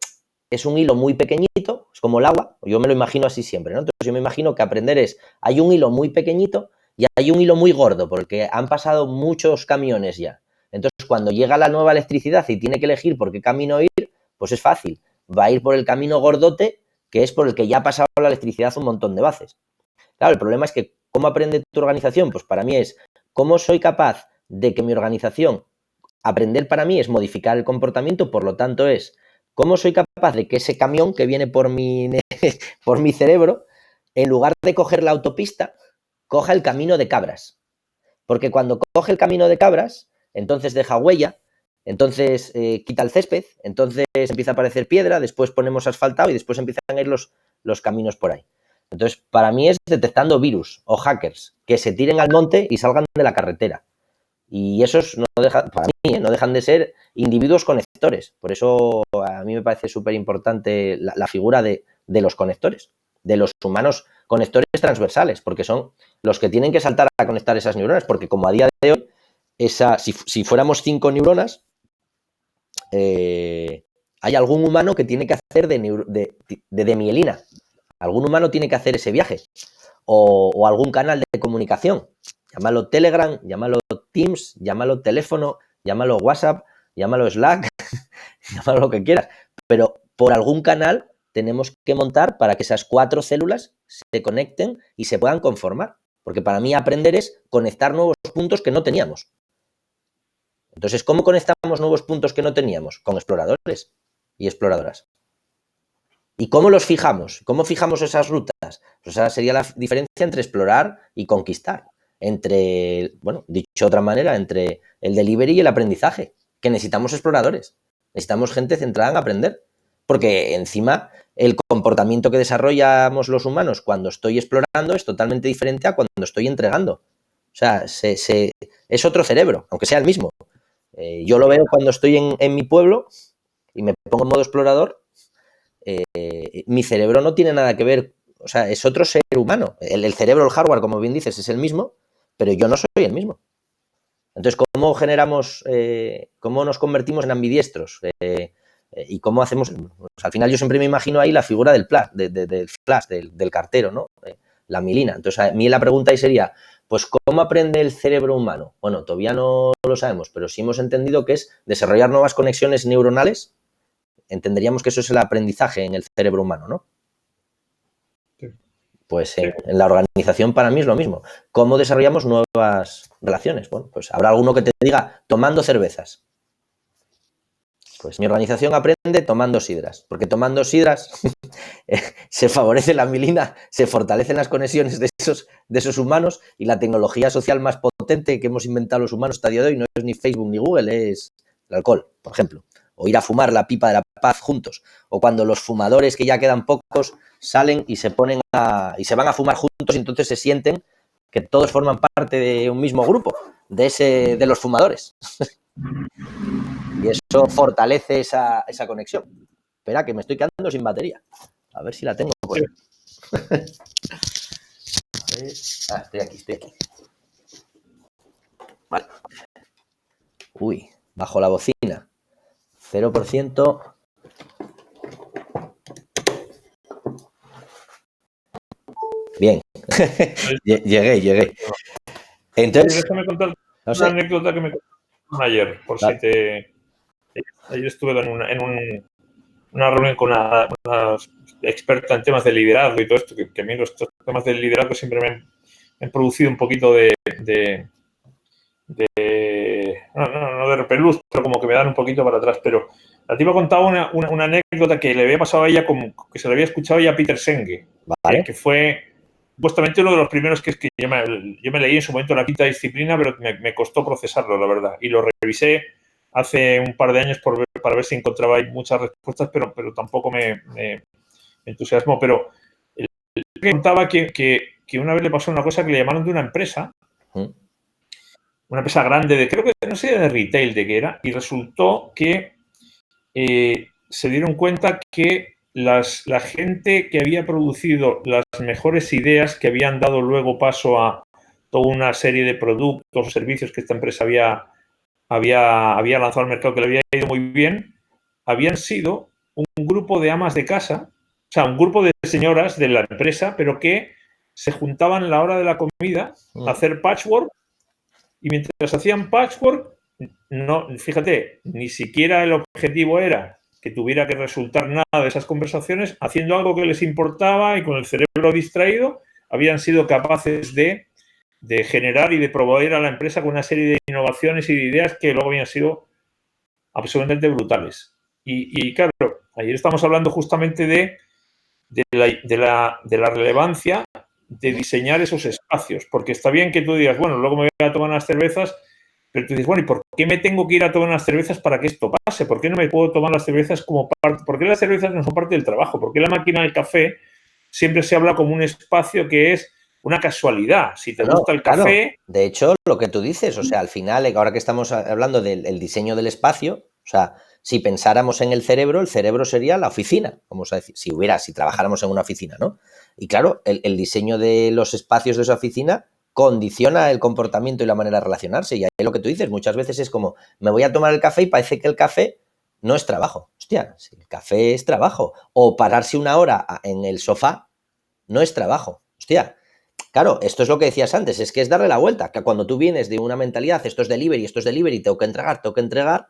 es un hilo muy pequeñito, es como el agua, yo me lo imagino así siempre, ¿no? Entonces yo me imagino que aprender es, hay un hilo muy pequeñito y hay un hilo muy gordo, porque han pasado muchos camiones ya. Entonces, cuando llega la nueva electricidad y tiene que elegir por qué camino ir, pues es fácil. Va a ir por el camino gordote, que es por el que ya ha pasado la electricidad un montón de veces. Claro, el problema es que, ¿cómo aprende tu organización? Pues para mí es, ¿cómo soy capaz de que mi organización, aprender para mí es modificar el comportamiento, por lo tanto es, ¿cómo soy capaz de que ese camión que viene por mi cerebro, en lugar de coger la autopista, coja el camino de cabras? Porque cuando coge el camino de cabras, entonces deja huella, entonces quita el césped, entonces empieza a aparecer piedra, después ponemos asfaltado y después empiezan a ir los caminos por ahí. Entonces, para mí es detectando virus o hackers que se tiren al monte y salgan de la carretera. Y esos no dejan, para mí, no dejan de ser individuos conectores. Por eso a mí me parece súper importante la figura de los conectores, de los humanos conectores transversales, porque son los que tienen que saltar a conectar esas neuronas, porque como a día de hoy, si fuéramos 5 neuronas, hay algún humano que tiene que hacer de mielina. Algún humano tiene que hacer ese viaje. O algún canal de comunicación. Llámalo Telegram, llámalo Teams, llámalo teléfono, llámalo WhatsApp, llámalo Slack, llámalo lo que quieras. Pero por algún canal tenemos que montar para que esas 4 células se conecten y se puedan conformar. Porque para mí aprender es conectar nuevos puntos que no teníamos. Entonces, ¿cómo conectamos nuevos puntos que no teníamos? Con exploradores y exploradoras. ¿Y cómo los fijamos? ¿Cómo fijamos esas rutas? Pues esa sería la diferencia entre explorar y conquistar. Entre, bueno, dicho de otra manera, entre el delivery y el aprendizaje. Que necesitamos exploradores. Necesitamos gente centrada en aprender. Porque encima el comportamiento que desarrollamos los humanos cuando estoy explorando es totalmente diferente a cuando estoy entregando. O sea, es otro cerebro, aunque sea el mismo. Yo lo veo cuando estoy en mi pueblo y me pongo en modo explorador. Mi cerebro no tiene nada que ver, o sea, es otro ser humano. El cerebro, el hardware, como bien dices, es el mismo, pero yo no soy el mismo. Entonces, ¿cómo generamos, cómo nos convertimos en ambidiestros? ¿Y cómo hacemos? Pues al final yo siempre me imagino ahí la figura del flash, del cartero, ¿no? La mielina. Entonces, a mí la pregunta ahí sería, pues, ¿cómo aprende el cerebro humano? Bueno, todavía no lo sabemos, pero sí hemos entendido que es desarrollar nuevas conexiones neuronales. Entenderíamos que eso es el aprendizaje en el cerebro humano, ¿no? Sí. Pues en la organización para mí es lo mismo. ¿Cómo desarrollamos nuevas relaciones? Bueno, pues habrá alguno que te diga tomando cervezas. Pues mi organización aprende tomando sidras, porque tomando sidras se favorece la mielina, se fortalecen las conexiones de esos humanos y la tecnología social más potente potente que hemos inventado los humanos hasta el día de hoy no es ni Facebook ni Google, es el alcohol, por ejemplo. O ir a fumar la pipa de la paz juntos. O cuando los fumadores, que ya quedan pocos, salen y se van a fumar juntos y entonces se sienten que todos forman parte de un mismo grupo, de los fumadores. Y eso fortalece esa conexión. Espera, que me estoy quedando sin batería. A ver si la tengo. Pues. A ver. Estoy aquí. Vale. Uy, bajo la bocina. 0%. Bien. Llegué. Entonces, déjame contar una anécdota que me contaron ayer, por si te... Ayer estuve en una reunión con una experta en temas de liderazgo y todo esto, que a mí los temas del liderazgo siempre me han producido un poquito no de repelús, pero como que me dan un poquito para atrás. Pero la tipa contaba una anécdota que le había pasado a ella, como que se le había escuchado ya a Peter Senge, ¿vale? Que fue supuestamente uno de los primeros que yo me leí en su momento La Quinta Disciplina, pero me costó procesarlo, la verdad. Y lo revisé hace un par de años para ver si encontraba ahí muchas respuestas, pero tampoco me entusiasmó. Pero él contaba que una vez le pasó una cosa que le llamaron de una empresa, una empresa grande, creo que no sé de retail de qué era, y resultó que se dieron cuenta que la gente que había producido las mejores ideas que habían dado luego paso a toda una serie de productos o servicios que esta empresa había lanzado al mercado, que le había ido muy bien, habían sido un grupo de amas de casa, o sea, un grupo de señoras de la empresa, pero que se juntaban a la hora de la comida a hacer patchwork, y mientras hacían patchwork, no, fíjate, ni siquiera el objetivo era que tuviera que resultar nada de esas conversaciones, haciendo algo que les importaba y con el cerebro distraído, habían sido capaces de generar y de proveer a la empresa con una serie de innovaciones y de ideas que luego habían sido absolutamente brutales. Y claro, ayer estamos hablando justamente de la relevancia de diseñar esos espacios, porque está bien que tú digas, bueno, luego me voy a tomar unas cervezas, pero tú dices, bueno, ¿y por qué me tengo que ir a tomar unas cervezas para que esto pase? ¿Por qué no me puedo tomar las cervezas como parte? ¿Por qué las cervezas no son parte del trabajo? ¿Por qué la máquina del café siempre se habla como un espacio que es una casualidad? Si te gusta el café... Claro. De hecho, lo que tú dices, o sea, al final, ahora que estamos hablando del diseño del espacio, o sea, si pensáramos en el cerebro sería la oficina, vamos a decir, si trabajáramos en una oficina, ¿no? Y claro, el diseño de los espacios de esa oficina condiciona el comportamiento y la manera de relacionarse. Y ahí lo que tú dices, muchas veces es como, me voy a tomar el café y parece que el café no es trabajo. Hostia, si el café es trabajo. O pararse una hora en el sofá no es trabajo. Hostia, claro, esto es lo que decías antes, es que es darle la vuelta. Que cuando tú vienes de una mentalidad, esto es delivery, tengo que entregar,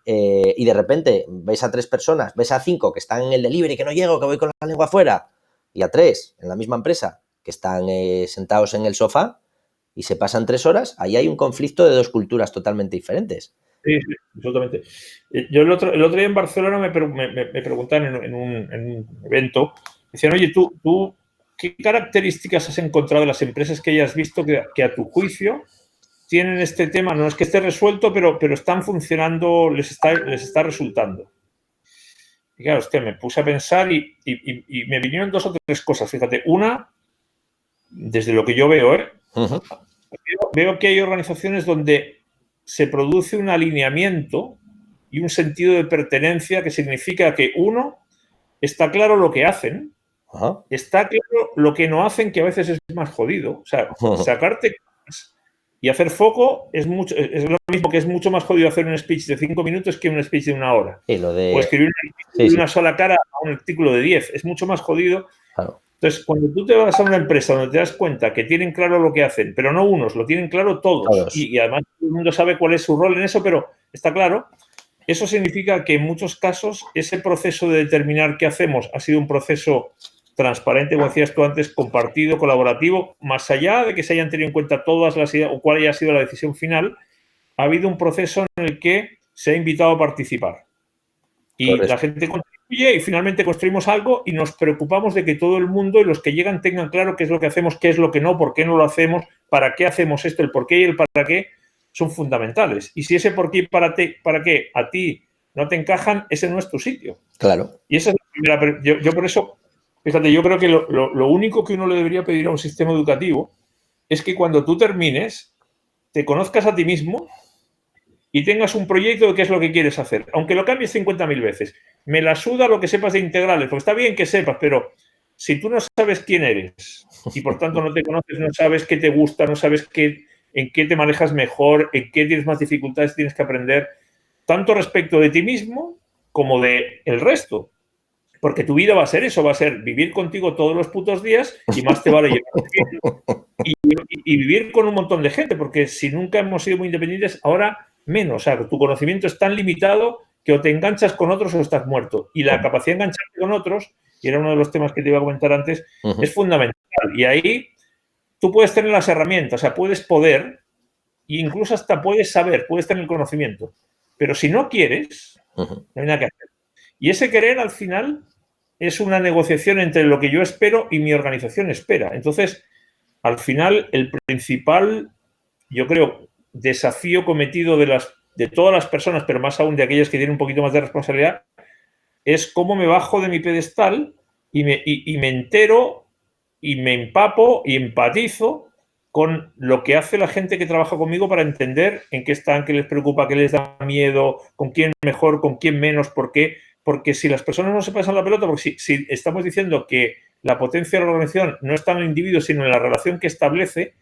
y de repente ves a 3 personas, ves a 5 que están en el delivery, que no llego, que voy con la lengua afuera, y a 3 en la misma empresa que están sentados en el sofá y se pasan 3 horas, ahí hay un conflicto de 2 culturas totalmente diferentes. Sí, absolutamente. Yo el otro día en Barcelona me preguntaban en un evento, decían, oye, tú ¿qué características has encontrado de las empresas que hayas visto que a tu juicio tienen este tema? No es que esté resuelto, pero están funcionando, les está resultando. Y claro, me puse a pensar y me vinieron 2 o 3 cosas. Fíjate, una, desde lo que yo veo, veo que hay organizaciones donde se produce un alineamiento y un sentido de pertenencia que significa que, uno, está claro lo que hacen, está claro lo que no hacen, que a veces es más jodido. O sea, sacarte y hacer foco es lo mismo, que es mucho más jodido hacer un speech de 5 minutos que un speech de 1 hora. Sí, o escribir un artículo de una sola cara a un artículo de 10. Es mucho más jodido. Claro. Entonces, cuando tú te vas a una empresa donde te das cuenta que tienen claro lo que hacen, pero no unos, lo tienen claro todos. Y además todo el mundo sabe cuál es su rol en eso, pero está claro, eso significa que en muchos casos ese proceso de determinar qué hacemos ha sido un proceso transparente, como decías tú antes, compartido, colaborativo, más allá de que se hayan tenido en cuenta todas las ideas o cuál haya sido la decisión final, ha habido un proceso en el que se ha invitado a participar. Y la gente construye y finalmente construimos algo y nos preocupamos de que todo el mundo y los que llegan tengan claro qué es lo que hacemos, qué es lo que no, por qué no lo hacemos, para qué hacemos esto, el por qué y el para qué son fundamentales. Y si ese por qué y para qué a ti no te encajan, ese no es tu sitio. Claro. Y esa es la primera. Yo por eso, fíjate, yo creo que lo único que uno le debería pedir a un sistema educativo es que cuando tú termines, te conozcas a ti mismo y tengas un proyecto de qué es lo que quieres hacer. Aunque lo cambies 50.000 veces. Me la suda lo que sepas de integrales, porque está bien que sepas, pero si tú no sabes quién eres y por tanto no te conoces, no sabes qué te gusta, no sabes en qué te manejas mejor, en qué tienes más dificultades, tienes que aprender, tanto respecto de ti mismo como de el resto. Porque tu vida va a ser eso, va a ser vivir contigo todos los putos días y más te vale llevar y vivir con un montón de gente, porque si nunca hemos sido muy independientes, ahora menos. O sea, tu conocimiento es tan limitado que o te enganchas con otros o estás muerto. Y la capacidad de engancharte con otros, y era uno de los temas que te iba a comentar antes, es fundamental. Y ahí tú puedes tener las herramientas, o sea, puedes poder, e incluso hasta puedes saber, puedes tener el conocimiento. Pero si no quieres, no hay nada que hacer. Y ese querer, al final, es una negociación entre lo que yo espero y mi organización espera. Entonces, al final, el principal, yo creo, desafío cometido de todas las personas, pero más aún de aquellas que tienen un poquito más de responsabilidad, es cómo me bajo de mi pedestal y me entero y me empapo y empatizo con lo que hace la gente que trabaja conmigo para entender en qué están, qué les preocupa, qué les da miedo, con quién mejor, con quién menos, por qué. Porque si las personas no se pasan la pelota, porque si estamos diciendo que la potencia de la organización no está en el individuo, sino en la relación que establece,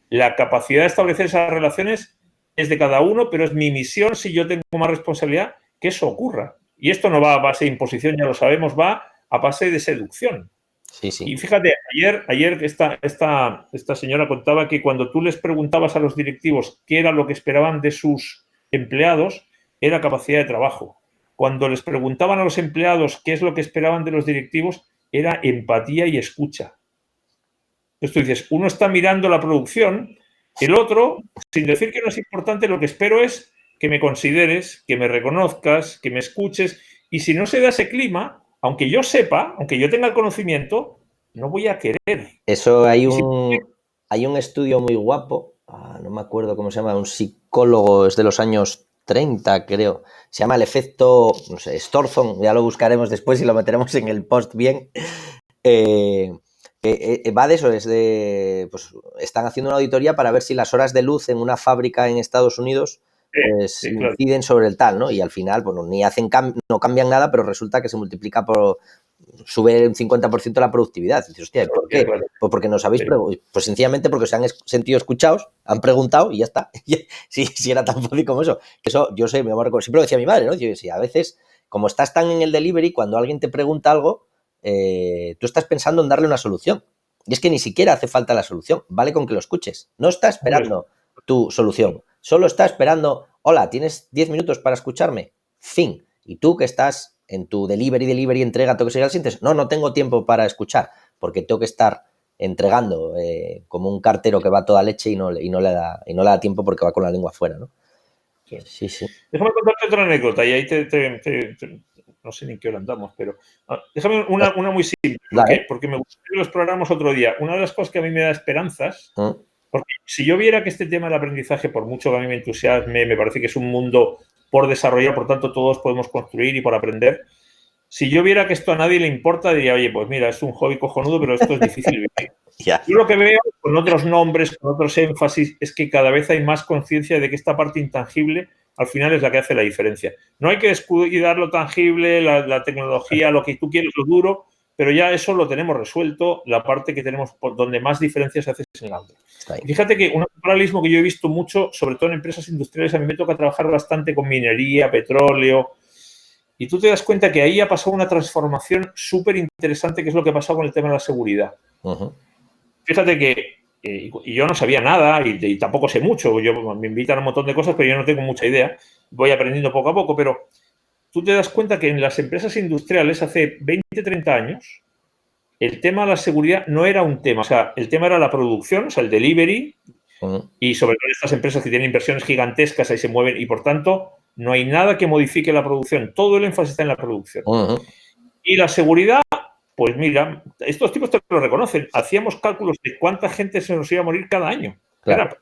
la capacidad de establecer esas relaciones es de cada uno, pero es mi misión, si yo tengo más responsabilidad, que eso ocurra. Y esto no va a base de imposición, ya lo sabemos, va a base de seducción. Sí, sí. Y fíjate, ayer esta señora contaba que cuando tú les preguntabas a los directivos qué era lo que esperaban de sus empleados, era capacidad de trabajo. Cuando les preguntaban a los empleados qué es lo que esperaban de los directivos, era empatía y escucha. Entonces tú dices, uno está mirando la producción, el otro, sin decir que no es importante, lo que espero es que me consideres, que me reconozcas, que me escuches, y si no se da ese clima, aunque yo sepa, aunque yo tenga el conocimiento, no voy a querer. Eso hay un estudio muy guapo, no me acuerdo cómo se llama, un psicólogo, es de los años 30, creo. Se llama el efecto, no sé, Storzon, ya lo buscaremos después y lo meteremos en el post bien. Va de eso, pues están haciendo una auditoría para ver si las horas de luz en una fábrica en Estados Unidos pues inciden sobre el tal, ¿no? Y al final, bueno, no cambian nada, pero resulta que se multiplica sube un 50% la productividad. Y dices, hostia, ¿por qué? Pues porque nos habéis pues sencillamente porque se han sentido escuchados, han preguntado y ya está. Si era tan fácil como eso. Eso, yo sé, siempre lo decía mi madre, ¿no? Yo decía, a veces, como estás tan en el delivery, cuando alguien te pregunta algo, tú estás pensando en darle una solución. Y es que ni siquiera hace falta la solución. Vale con que lo escuches. No está esperando tu solución. Solo está esperando, hola, ¿tienes 10 minutos para escucharme? Fin. Y tú que estás en tu delivery, entrega, todo que sea, sientes, no tengo tiempo para escuchar, porque tengo que estar entregando como un cartero que va a toda leche y no le da tiempo porque va con la lengua afuera, ¿no? Sí. Déjame contarte otra anécdota y ahí no sé ni en qué hora andamos, pero déjame una muy simple, porque me gustaría que lo exploráramos otro día. Una de las cosas que a mí me da esperanzas, porque si yo viera que este tema del aprendizaje, por mucho que a mí me entusiasme, me parece que es un mundo por desarrollar, por tanto todos podemos construir y por aprender. Si yo viera que esto a nadie le importa, diría, oye, pues mira, es un hobby cojonudo, pero esto es difícil vivir. Yo lo que veo, con otros nombres, con otros énfasis, es que cada vez hay más conciencia de que esta parte intangible al final es la que hace la diferencia. No hay que descuidar lo tangible, la tecnología, lo que tú quieres, lo duro, pero ya eso lo tenemos resuelto, la parte que tenemos por donde más diferencias se hace es en la otra. Fíjate que un paralelismo que yo he visto mucho, sobre todo en empresas industriales, a mí me toca trabajar bastante con minería, petróleo, y tú te das cuenta que ahí ha pasado una transformación súper interesante, que es lo que ha pasado con el tema de la seguridad. Fíjate que y yo no sabía nada y tampoco sé mucho. Me invitan a un montón de cosas, pero yo no tengo mucha idea. Voy aprendiendo poco a poco, pero tú te das cuenta que en las empresas industriales hace 20, 30 años el tema de la seguridad no era un tema. O sea, el tema era la producción, o sea, el delivery, y sobre todo estas empresas que tienen inversiones gigantescas, ahí se mueven, y por tanto no hay nada que modifique la producción. Todo el énfasis está en la producción. Y la seguridad, pues mira, estos tipos te lo reconocen. Hacíamos cálculos de cuánta gente se nos iba a morir cada año. Claro.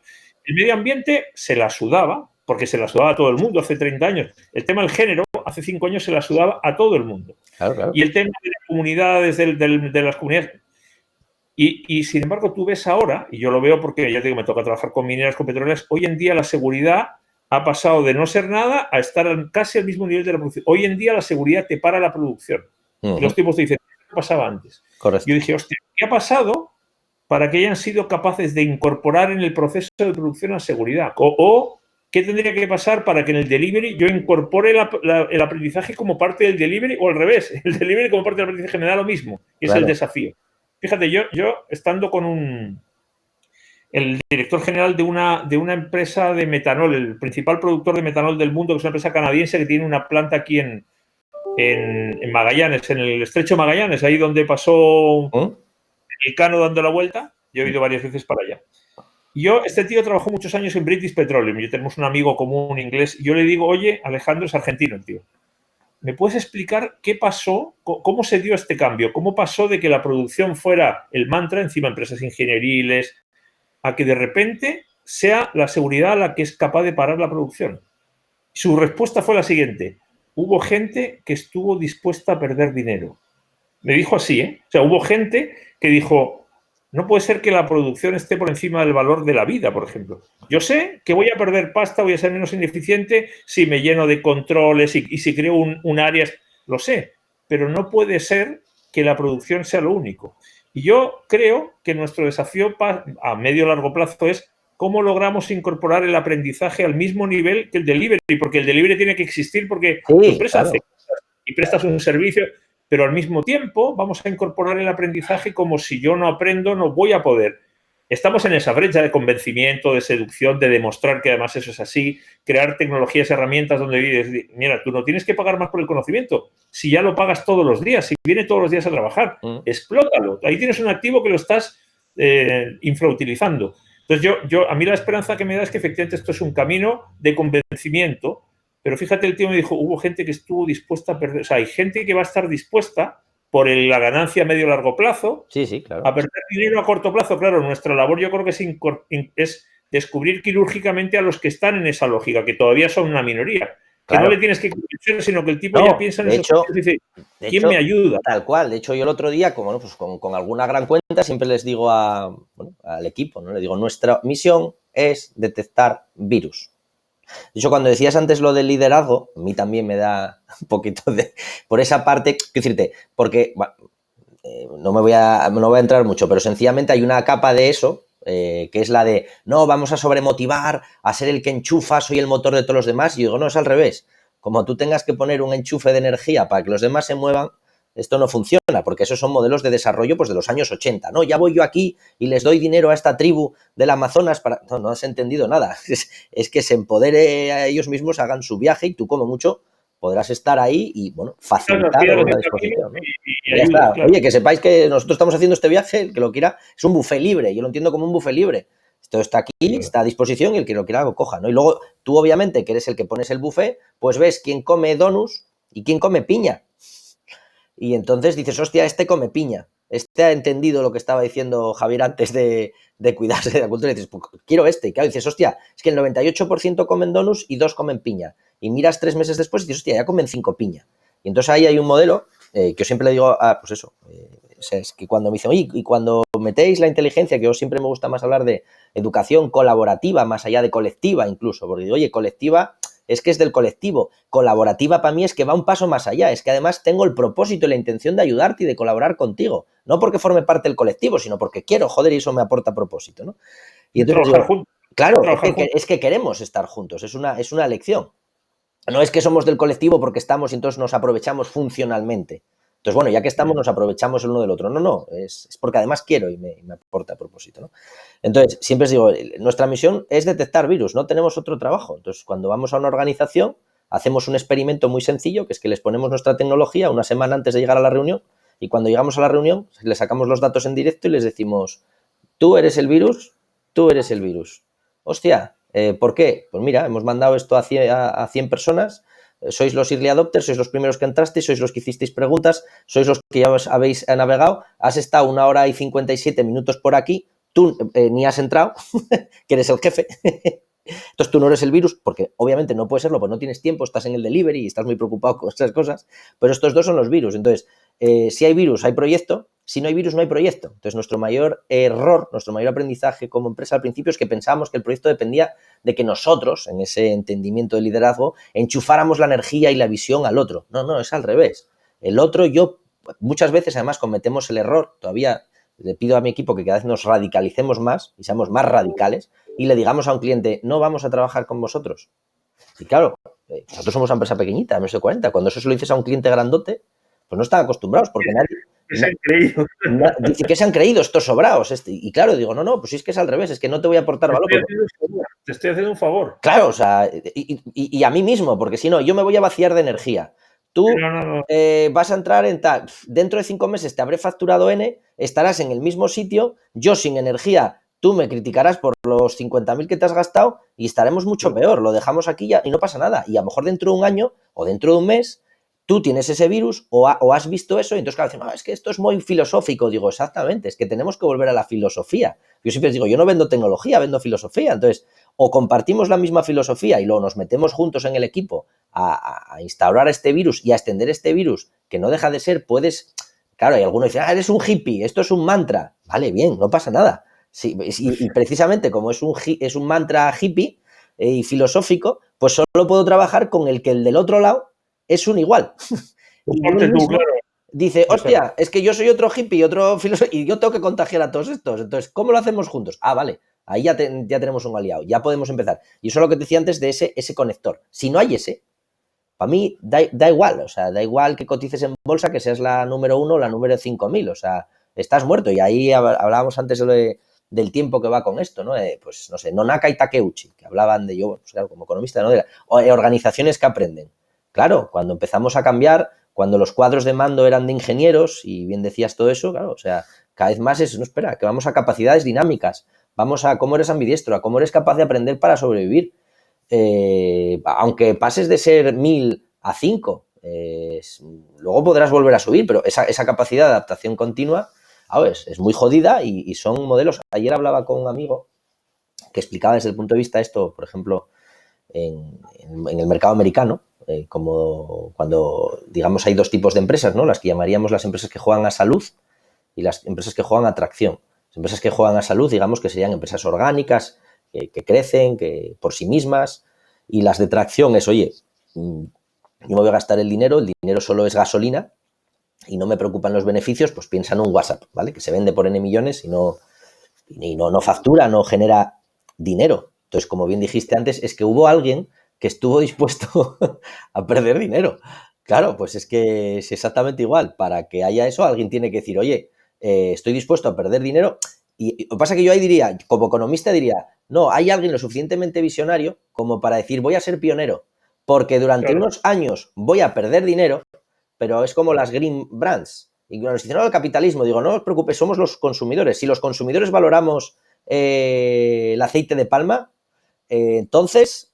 El medio ambiente se la sudaba, porque se la sudaba a todo el mundo hace 30 años. El tema del género, hace 5 años se la sudaba a todo el mundo. Claro. Y el tema de las comunidades, de las comunidades... Y sin embargo, tú ves ahora, y yo lo veo porque ya te digo, me toca trabajar con mineras, con petroleras, hoy en día la seguridad ha pasado de no ser nada a estar casi al mismo nivel de la producción. Hoy en día la seguridad te para la producción. Y los tipos te dicen, ¿qué pasaba antes? Correcto. Yo dije, hostia, ¿qué ha pasado para que hayan sido capaces de incorporar en el proceso de producción la seguridad? O ¿qué tendría que pasar para que en el delivery yo incorpore el aprendizaje como parte del delivery o al revés? El delivery como parte del aprendizaje me da lo mismo, que es el desafío. Fíjate, yo estando con el director general de una empresa de metanol, el principal productor de metanol del mundo, que es una empresa canadiense que tiene una planta aquí en Magallanes, en el estrecho Magallanes, ahí donde pasó el Cano dando la vuelta. Yo he ido varias veces para allá. Este tío trabajó muchos años en British Petroleum. Yo tenemos un amigo común inglés. Yo le digo, oye, Alejandro es argentino, el tío. ¿Me puedes explicar qué pasó? ¿Cómo se dio este cambio? ¿Cómo pasó de que la producción fuera el mantra, encima empresas ingenieriles, a que de repente sea la seguridad la que es capaz de parar la producción? Su respuesta fue la siguiente. Hubo gente que estuvo dispuesta a perder dinero. Me dijo así, ¿eh? O sea, hubo gente que dijo, no puede ser que la producción esté por encima del valor de la vida, por ejemplo. Yo sé que voy a perder pasta, voy a ser menos ineficiente si me lleno de controles y si creo un área, lo sé, pero no puede ser que la producción sea lo único. Y yo creo que nuestro desafío a medio o largo plazo es cómo logramos incorporar el aprendizaje al mismo nivel que el delivery, porque el delivery tiene que existir porque tu empresa hace cosas y prestas un servicio, pero al mismo tiempo vamos a incorporar el aprendizaje como si yo no aprendo, no voy a poder. Estamos en esa brecha de convencimiento, de seducción, de demostrar que además eso es así, crear tecnologías, herramientas donde dices, mira, tú no tienes que pagar más por el conocimiento, si ya lo pagas todos los días, si viene todos los días a trabajar, explótalo. Ahí tienes un activo que lo estás infrautilizando. Entonces, a mí la esperanza que me da es que efectivamente esto es un camino de convencimiento. Pero fíjate, el tío me dijo, hubo gente que estuvo dispuesta a perder, o sea, hay gente que va a estar dispuesta por la ganancia a medio o largo plazo claro, a perder dinero a corto plazo. Claro, nuestra labor yo creo que es descubrir quirúrgicamente a los que están en esa lógica, que todavía son una minoría. Que no le tienes que convencer, sino que el tipo ya piensa en eso y dice, ¿quién me ayuda? Tal cual. De hecho, yo el otro día, como, pues con alguna gran cuenta, siempre les digo al equipo, ¿no? Le digo, nuestra misión es detectar virus. De hecho, cuando decías antes lo del liderazgo, a mí también me da un poquito por esa parte, quiero decirte, porque no voy a entrar mucho, pero sencillamente hay una capa de eso, que es la de, no, vamos a sobremotivar, a ser el que enchufa, soy el motor de todos los demás, y yo digo, no, es al revés. Como tú tengas que poner un enchufe de energía para que los demás se muevan, esto no funciona, porque esos son modelos de desarrollo pues, de los años 80, ¿no? Ya voy yo aquí y les doy dinero a esta tribu del Amazonas para... No has entendido nada. Es que se empodere a ellos mismos, hagan su viaje y tú, como mucho, podrás estar ahí y, bueno, facilitar una disposición, ¿no? Y ya está. Claro. Oye, que sepáis que nosotros estamos haciendo este viaje, el que lo quiera, es un buffet libre. Yo lo entiendo como un buffet libre. Esto está aquí, está a disposición y el que lo quiera lo coja, ¿no? Y luego tú, obviamente, que eres el que pones el buffet, pues ves quién come donuts y quién come piña. Y entonces dices, hostia, este come piña. Este ha entendido lo que estaba diciendo Javier antes de cuidarse de la cultura. Y dices, pues quiero este. Y claro, dices, hostia, es que el 98% comen donuts y 2 comen piña. Y miras 3 meses después y dices, hostia, ya comen 5 piña. Y entonces ahí hay un modelo que yo siempre le digo, pues eso, es que cuando me dicen, oye, y cuando metéis la inteligencia, que yo siempre me gusta más hablar de educación colaborativa, más allá de colectiva incluso, porque digo, oye, colectiva es que es del colectivo, colaborativa para mí es que va un paso más allá, es que además tengo el propósito y la intención de ayudarte y de colaborar contigo, no porque forme parte del colectivo, sino porque quiero, joder, y eso me aporta propósito, ¿no? Y entonces digo, claro, es que queremos estar juntos, es una elección. No es que somos del colectivo porque estamos y entonces nos aprovechamos funcionalmente. Entonces, bueno, ya que estamos, nos aprovechamos el uno del otro. No, es porque además quiero y me aporta a propósito, ¿no? Entonces, siempre os digo, nuestra misión es detectar virus, no tenemos otro trabajo. Entonces, cuando vamos a una organización, hacemos un experimento muy sencillo, que es que les ponemos nuestra tecnología una semana antes de llegar a la reunión y cuando llegamos a la reunión, les sacamos los datos en directo y les decimos, tú eres el virus, tú eres el virus. Hostia, ¿Por qué? Pues mira, hemos mandado esto a 100 personas, sois los early adopters, sois los primeros que entrasteis, sois los que hicisteis preguntas, sois los que ya os habéis navegado, has estado 1 hora y 57 minutos por aquí, tú ni has entrado, que eres el jefe. Entonces tú no eres el virus, porque obviamente no puede serlo, porque no tienes tiempo, estás en el delivery y estás muy preocupado con estas cosas, pero estos dos son los virus. Entonces, si hay virus, hay proyecto, si no hay virus, no hay proyecto. Entonces, nuestro mayor error, nuestro mayor aprendizaje como empresa al principio es que pensábamos que el proyecto dependía de que nosotros, en ese entendimiento de liderazgo, enchufáramos la energía y la visión al otro. No, es al revés. El otro, muchas veces además cometemos el error, todavía le pido a mi equipo que cada vez nos radicalicemos más y seamos más radicales y le digamos a un cliente, no vamos a trabajar con vosotros. Y claro, nosotros somos una empresa pequeñita, menos de 40. Cuando eso se lo dices a un cliente grandote, pues no están acostumbrados porque dice que se han creído estos sobraos. Y claro, digo, no, pues es que es al revés, es que no te voy a aportar valor. Te estoy haciendo un favor. Claro, o sea, y a mí mismo, porque si no, yo me voy a vaciar de energía. Tú vas a entrar en tal, dentro de 5 meses te habré facturado N, estarás en el mismo sitio, yo sin energía, tú me criticarás por los 50.000 que te has gastado y estaremos mucho peor, lo dejamos aquí ya y no pasa nada. Y a lo mejor dentro de un año o dentro de un mes tú tienes ese virus o has visto eso y entonces claro, dicen, no, es que esto es muy filosófico. Digo, exactamente, es que tenemos que volver a la filosofía. Yo siempre les digo, yo no vendo tecnología, vendo filosofía. Entonces, o compartimos la misma filosofía y luego nos metemos juntos en el equipo a instaurar este virus y a extender este virus, que no deja de ser, claro, hay algunos que dicen, eres un hippie, esto es un mantra. Vale, bien, no pasa nada. Sí, y precisamente como es un mantra hippie y filosófico, pues solo puedo trabajar con el que el del otro lado es un igual. Y él mismo dice, hostia, es que yo soy otro hippie y otro filósofo y yo tengo que contagiar a todos estos. Entonces, ¿cómo lo hacemos juntos? Ah, vale, ahí ya tenemos un aliado, ya podemos empezar. Y eso es lo que te decía antes de ese conector. Si no hay ese, para mí da igual, o sea, da igual que cotices en bolsa, que seas la número 1 o la número 5.000, o sea, estás muerto. Y ahí hablábamos antes del tiempo que va con esto, ¿no? Pues, no sé, Nonaka y Takeuchi, que hablaban de yo, pues, claro, como economista, ¿no? Organizaciones que aprenden. Claro, cuando empezamos a cambiar, cuando los cuadros de mando eran de ingenieros, y bien decías todo eso, claro, o sea, cada vez más no espera, que vamos a capacidades dinámicas, vamos a cómo eres ambidiestro, a cómo eres capaz de aprender para sobrevivir. Aunque pases de ser 1000 a 5, luego podrás volver a subir, pero esa capacidad de adaptación continua es muy jodida y son modelos. Ayer hablaba con un amigo que explicaba desde el punto de vista esto, por ejemplo, en el mercado americano, como cuando, digamos, hay dos tipos de empresas, ¿no? Las que llamaríamos las empresas que juegan a salud y las empresas que juegan a atracción. Las empresas que juegan a salud, digamos, que serían empresas orgánicas, que crecen, que por sí mismas, y las de tracción es, oye, yo me voy a gastar el dinero solo es gasolina y no me preocupan los beneficios, pues piensa en un WhatsApp, ¿vale? Que se vende por N millones y no factura, no genera dinero. Entonces, como bien dijiste antes, es que hubo alguien que estuvo dispuesto a perder dinero. Claro, pues es que es exactamente igual. Para que haya eso, alguien tiene que decir, oye, estoy dispuesto a perder dinero. Y lo que pasa es que yo ahí diría, como economista diría, no, hay alguien lo suficientemente visionario como para decir, voy a ser pionero, porque durante unos años voy a perder dinero, pero es como las green brands. Y nos dicen, no, el capitalismo. Digo, no os preocupéis, somos los consumidores. Si los consumidores valoramos el aceite de palma, entonces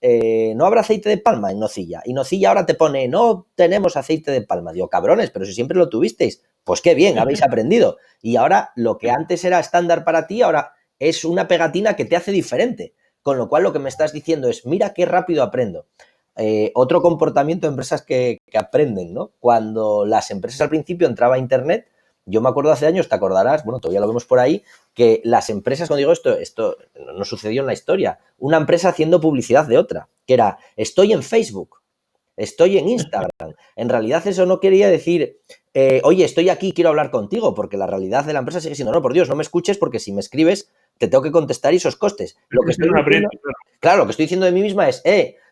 no habrá aceite de palma en Nocilla. Y Nocilla ahora te pone, no tenemos aceite de palma. Digo, cabrones, pero si siempre lo tuvisteis. Pues qué bien, habéis aprendido. Y ahora lo que antes era estándar para ti, ahora es una pegatina que te hace diferente. Con lo cual lo que me estás diciendo es, mira qué rápido aprendo. Otro comportamiento de empresas que aprenden, ¿no? Cuando las empresas al principio entraba a Internet, yo me acuerdo hace años, te acordarás, bueno, todavía lo vemos por ahí, que las empresas, cuando digo esto no sucedió en la historia, una empresa haciendo publicidad de otra, que era, estoy en Facebook, estoy en Instagram. En realidad eso no quería decir, oye, estoy aquí, quiero hablar contigo, porque la realidad de la empresa sigue siendo, no, por Dios, no me escuches porque si me escribes te tengo que contestar y esos costes. Lo que estoy diciendo, claro, lo que estoy diciendo de mí misma es,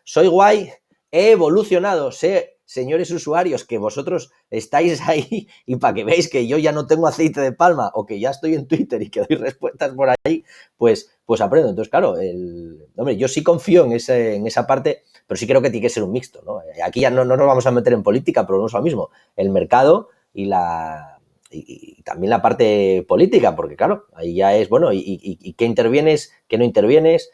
soy guay, he evolucionado, señores usuarios, que vosotros estáis ahí y para que veáis que yo ya no tengo aceite de palma o que ya estoy en Twitter y que doy respuestas por ahí, pues aprendo. Entonces, claro, hombre, yo sí confío en esa parte, pero sí creo que tiene que ser un mixto, ¿no? Aquí ya no nos vamos a meter en política, pero no es lo mismo. El mercado y también la parte política, porque claro, ahí ya es, bueno, ¿y qué intervienes, qué no intervienes?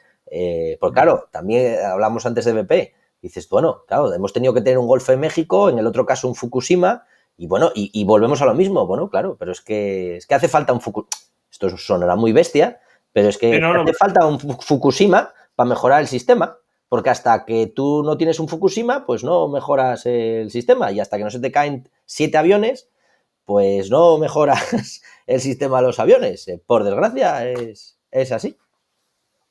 Pues claro, también hablamos antes de BP. Dices, bueno, claro, hemos tenido que tener un Golfo de México, en el otro caso un Fukushima, y bueno, y volvemos a lo mismo. Bueno, claro, pero es que hace falta un Fukushima. Esto sonará muy bestia, pero es que hace falta un Fukushima para mejorar el sistema, porque hasta que tú no tienes un Fukushima, pues no mejoras el sistema, y hasta que no se te caen 7 aviones, pues no mejoras el sistema de los aviones. Por desgracia, es así.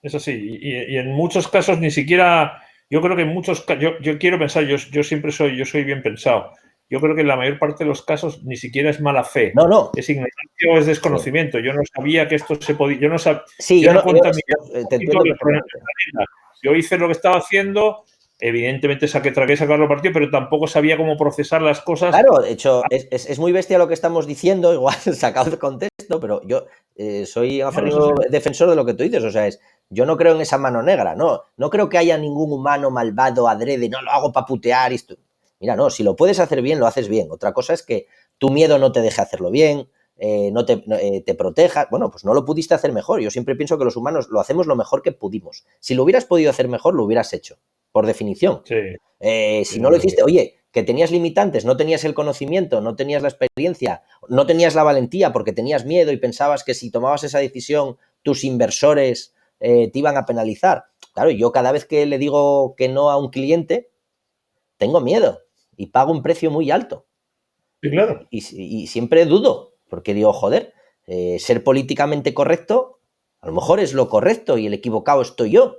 Eso sí, y en muchos casos ni siquiera, yo creo que en muchos casos, yo quiero pensar, yo siempre soy bien pensado. Yo creo que en la mayor parte de los casos ni siquiera es mala fe. No. Es ignorancia o es desconocimiento. Sí. Yo no sabía que esto se podía. Yo no sabía. Sí, yo te entiendo perfectamente. Yo hice lo que estaba haciendo. Evidentemente tragué de sacarlo partido, pero tampoco sabía cómo procesar las cosas. Claro, de hecho, es muy bestia lo que estamos diciendo, igual sacado de contexto, pero yo soy defensor de lo que tú dices. O sea, yo no creo en esa mano negra, no creo que haya ningún humano malvado adrede, no lo hago para putear esto. Mira, no, si lo puedes hacer bien, lo haces bien. Otra cosa es que tu miedo no te deje hacerlo bien, te proteja. Bueno, pues no lo pudiste hacer mejor. Yo siempre pienso que los humanos lo hacemos lo mejor que pudimos. Si lo hubieras podido hacer mejor, lo hubieras hecho, por definición. Sí. Si no lo hiciste, oye, que tenías limitantes, no tenías el conocimiento, no tenías la experiencia, no tenías la valentía porque tenías miedo y pensabas que si tomabas esa decisión tus inversores te iban a penalizar. Claro, yo cada vez que le digo que no a un cliente, tengo miedo y pago un precio muy alto. Sí, claro. Y siempre dudo, porque digo, joder, ser políticamente correcto a lo mejor es lo correcto y el equivocado estoy yo.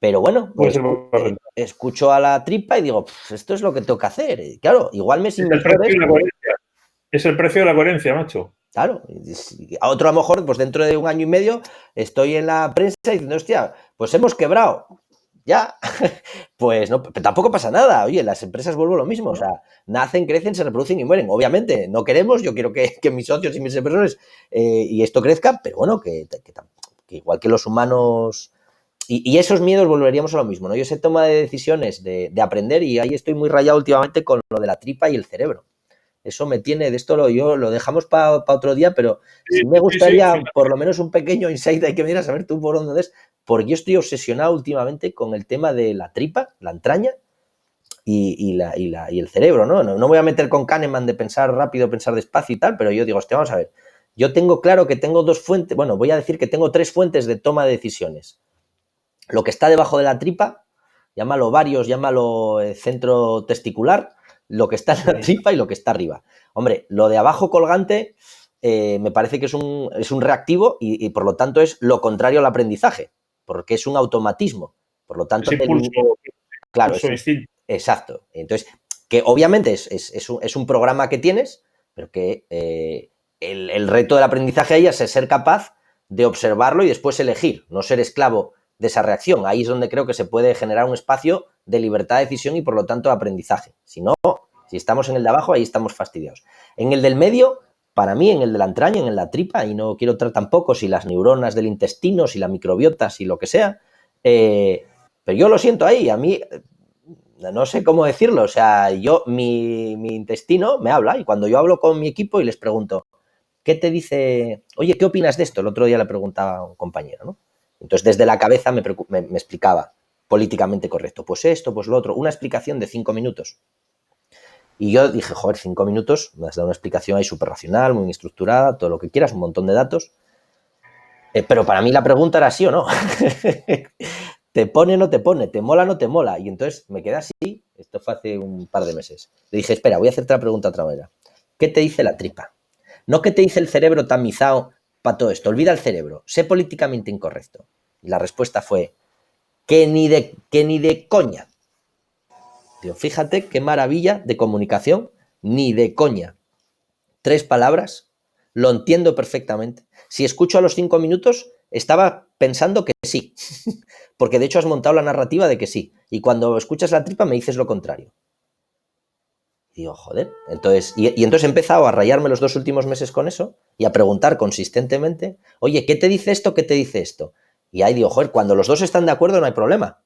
Pero bueno, pues escucho a la tripa y digo, esto es lo que tengo que hacer. Claro, igual me es el precio de la coherencia, macho. Claro, a otro a lo mejor, pues dentro de un año y medio estoy en la prensa diciendo, hostia, pues hemos quebrado. Ya, pues no, tampoco pasa nada. Oye, las empresas vuelvo lo mismo, o sea, nacen, crecen, se reproducen y mueren. Obviamente, no queremos, yo quiero que mis socios y mis inversores y esto crezca, pero bueno, que igual que los humanos. Y esos miedos volveríamos a lo mismo, ¿no? Yo sé toma de decisiones, de aprender, y ahí estoy muy rayado últimamente con lo de la tripa y el cerebro. Eso me tiene, de esto lo dejamos para otro día, pero sí me gustaría por lo menos un pequeño insight de que me dieras a ver tú por dónde es, porque yo estoy obsesionado últimamente con el tema de la tripa, la entraña y el cerebro, ¿no? No voy a meter con Kahneman de pensar rápido, pensar despacio y tal, pero yo digo, hostia, vamos a ver, yo tengo claro que tengo 2 fuentes, bueno, voy a decir que tengo 3 fuentes de toma de decisiones. Lo que está debajo de la tripa, llámalo ovarios, llámalo centro testicular, lo que está en la tripa y lo que está arriba. Hombre, lo de abajo colgante me parece que es un reactivo y por lo tanto es lo contrario al aprendizaje, porque es un automatismo. Por lo tanto, claro, exacto. Entonces, que obviamente es un programa que tienes, pero que el reto del aprendizaje ahí es ser capaz de observarlo y después elegir, no ser esclavo de esa reacción. Ahí es donde creo que se puede generar un espacio de libertad de decisión y por lo tanto de aprendizaje. Si no, si estamos en el de abajo, ahí estamos fastidiados. En el del medio, para mí, en el de la entraña, en la tripa, y no quiero entrar tampoco si las neuronas del intestino, si la microbiota, si lo que sea, pero yo lo siento ahí, a mí no sé cómo decirlo, o sea, mi intestino me habla y cuando yo hablo con mi equipo y les pregunto, ¿qué te dice? Oye, ¿qué opinas de esto? El otro día le preguntaba a un compañero, ¿no? Entonces, desde la cabeza me explicaba políticamente correcto. Pues esto, pues lo otro. Una explicación de 5 minutos. Y yo dije, joder, 5 minutos, me has dado una explicación ahí súper racional, muy estructurada, todo lo que quieras, un montón de datos. Pero para mí la pregunta era sí o no. ¿Te pone o no te pone? ¿Te mola o no te mola? Y entonces me quedé así, esto fue hace un par de meses. Le dije, espera, voy a hacerte la pregunta de otra manera. ¿Qué te dice la tripa? No qué te dice el cerebro tamizado para todo esto, olvida el cerebro, sé políticamente incorrecto. Y la respuesta fue que ni de coña. Digo, fíjate qué maravilla de comunicación, ni de coña. 3 palabras, lo entiendo perfectamente. Si escucho a los 5 minutos, estaba pensando que sí, porque de hecho has montado la narrativa de que sí, y cuando escuchas la tripa me dices lo contrario. Y digo, joder, entonces, y entonces he empezado a rayarme los 2 últimos meses con eso y a preguntar consistentemente, oye, ¿qué te dice esto? ¿Qué te dice esto? Y ahí digo, joder, cuando los 2 están de acuerdo no hay problema.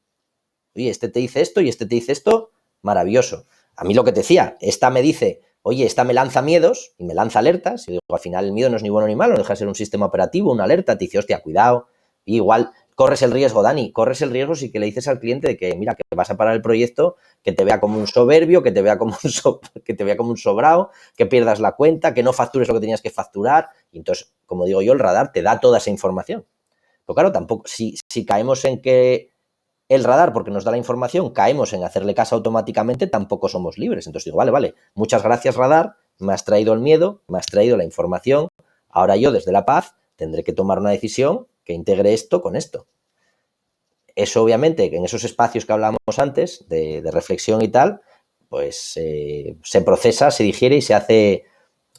Oye, este te dice esto y este te dice esto, maravilloso. A mí lo que te decía, esta me dice, oye, esta me lanza miedos y me lanza alertas. Y digo, al final el miedo no es ni bueno ni malo, no deja de ser un sistema operativo, una alerta, te dice, hostia, cuidado. Y igual corres el riesgo, Dani, corres el riesgo si que le dices al cliente de que, mira, que vas a parar el proyecto, que te vea como un soberbio, que te vea como un sobrado, que pierdas la cuenta, que no factures lo que tenías que facturar. Y entonces, como digo yo, el radar te da toda esa información. Pero claro, tampoco, si caemos en que el radar, porque nos da la información, caemos en hacerle caso automáticamente, tampoco somos libres. Entonces digo, vale, muchas gracias, radar, me has traído el miedo, me has traído la información, ahora yo desde la paz tendré que tomar una decisión que integre esto con esto. Eso obviamente, en esos espacios que hablábamos antes, de reflexión y tal, pues se procesa, se digiere y se hace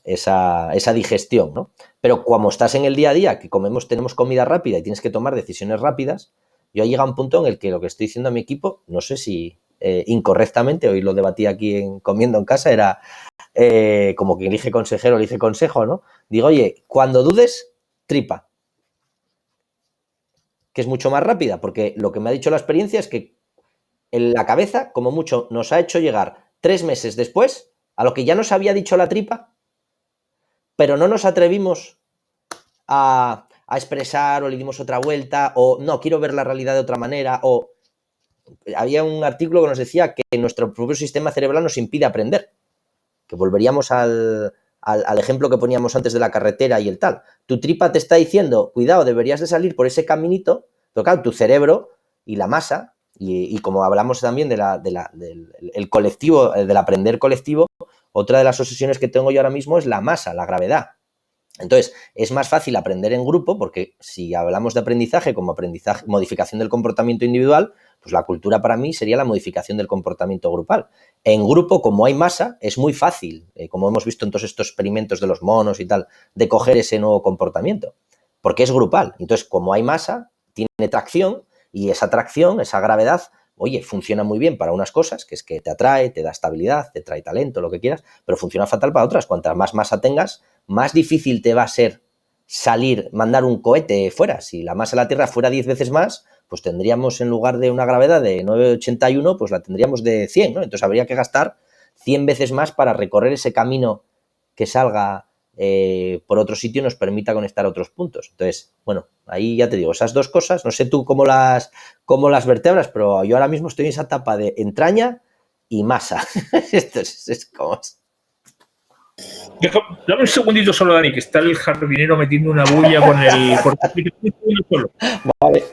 esa digestión, ¿no? Pero como estás en el día a día, que tenemos comida rápida y tienes que tomar decisiones rápidas, yo he llegado a un punto en el que lo que estoy diciendo a mi equipo, no sé si incorrectamente, hoy lo debatí aquí comiendo en casa, era como que elige consejero, elige consejo, ¿no? Digo, oye, cuando dudes, tripa, que es mucho más rápida, porque lo que me ha dicho la experiencia es que en la cabeza, como mucho, nos ha hecho llegar 3 meses después a lo que ya nos había dicho la tripa, pero no nos atrevimos a expresar o le dimos otra vuelta o no, quiero ver la realidad de otra manera o había un artículo que nos decía que nuestro propio sistema cerebral nos impide aprender, que volveríamos al ejemplo que poníamos antes de la carretera y el tal. Tu tripa te está diciendo, cuidado, deberías de salir por ese caminito, pero claro, tu cerebro y la masa, y como hablamos también del colectivo, del aprender colectivo, otra de las obsesiones que tengo yo ahora mismo es la masa, la gravedad. Entonces, es más fácil aprender en grupo porque si hablamos de aprendizaje como aprendizaje, modificación del comportamiento individual, pues la cultura para mí sería la modificación del comportamiento grupal. En grupo, como hay masa, es muy fácil, como hemos visto en todos estos experimentos de los monos y tal, de coger ese nuevo comportamiento, porque es grupal. Entonces, como hay masa, tiene tracción y esa tracción, esa gravedad, oye, funciona muy bien para unas cosas, que es que te atrae, te da estabilidad, te trae talento, lo que quieras, pero funciona fatal para otras. Cuantas más masa tengas, más difícil te va a ser mandar un cohete fuera. Si la masa de la Tierra fuera 10 veces más, pues tendríamos en lugar de una gravedad de 9,81, pues la tendríamos de 100, ¿no? Entonces habría que gastar 100 veces más para recorrer ese camino que salga por otro sitio y nos permita conectar a otros puntos. Entonces, bueno, ahí ya te digo, esas dos cosas, no sé tú cómo las vertebras, pero yo ahora mismo estoy en esa etapa de entraña y masa. Esto es como... Dame un segundito solo, Dani, que está el jardinero metiendo una bulla con el... Vale.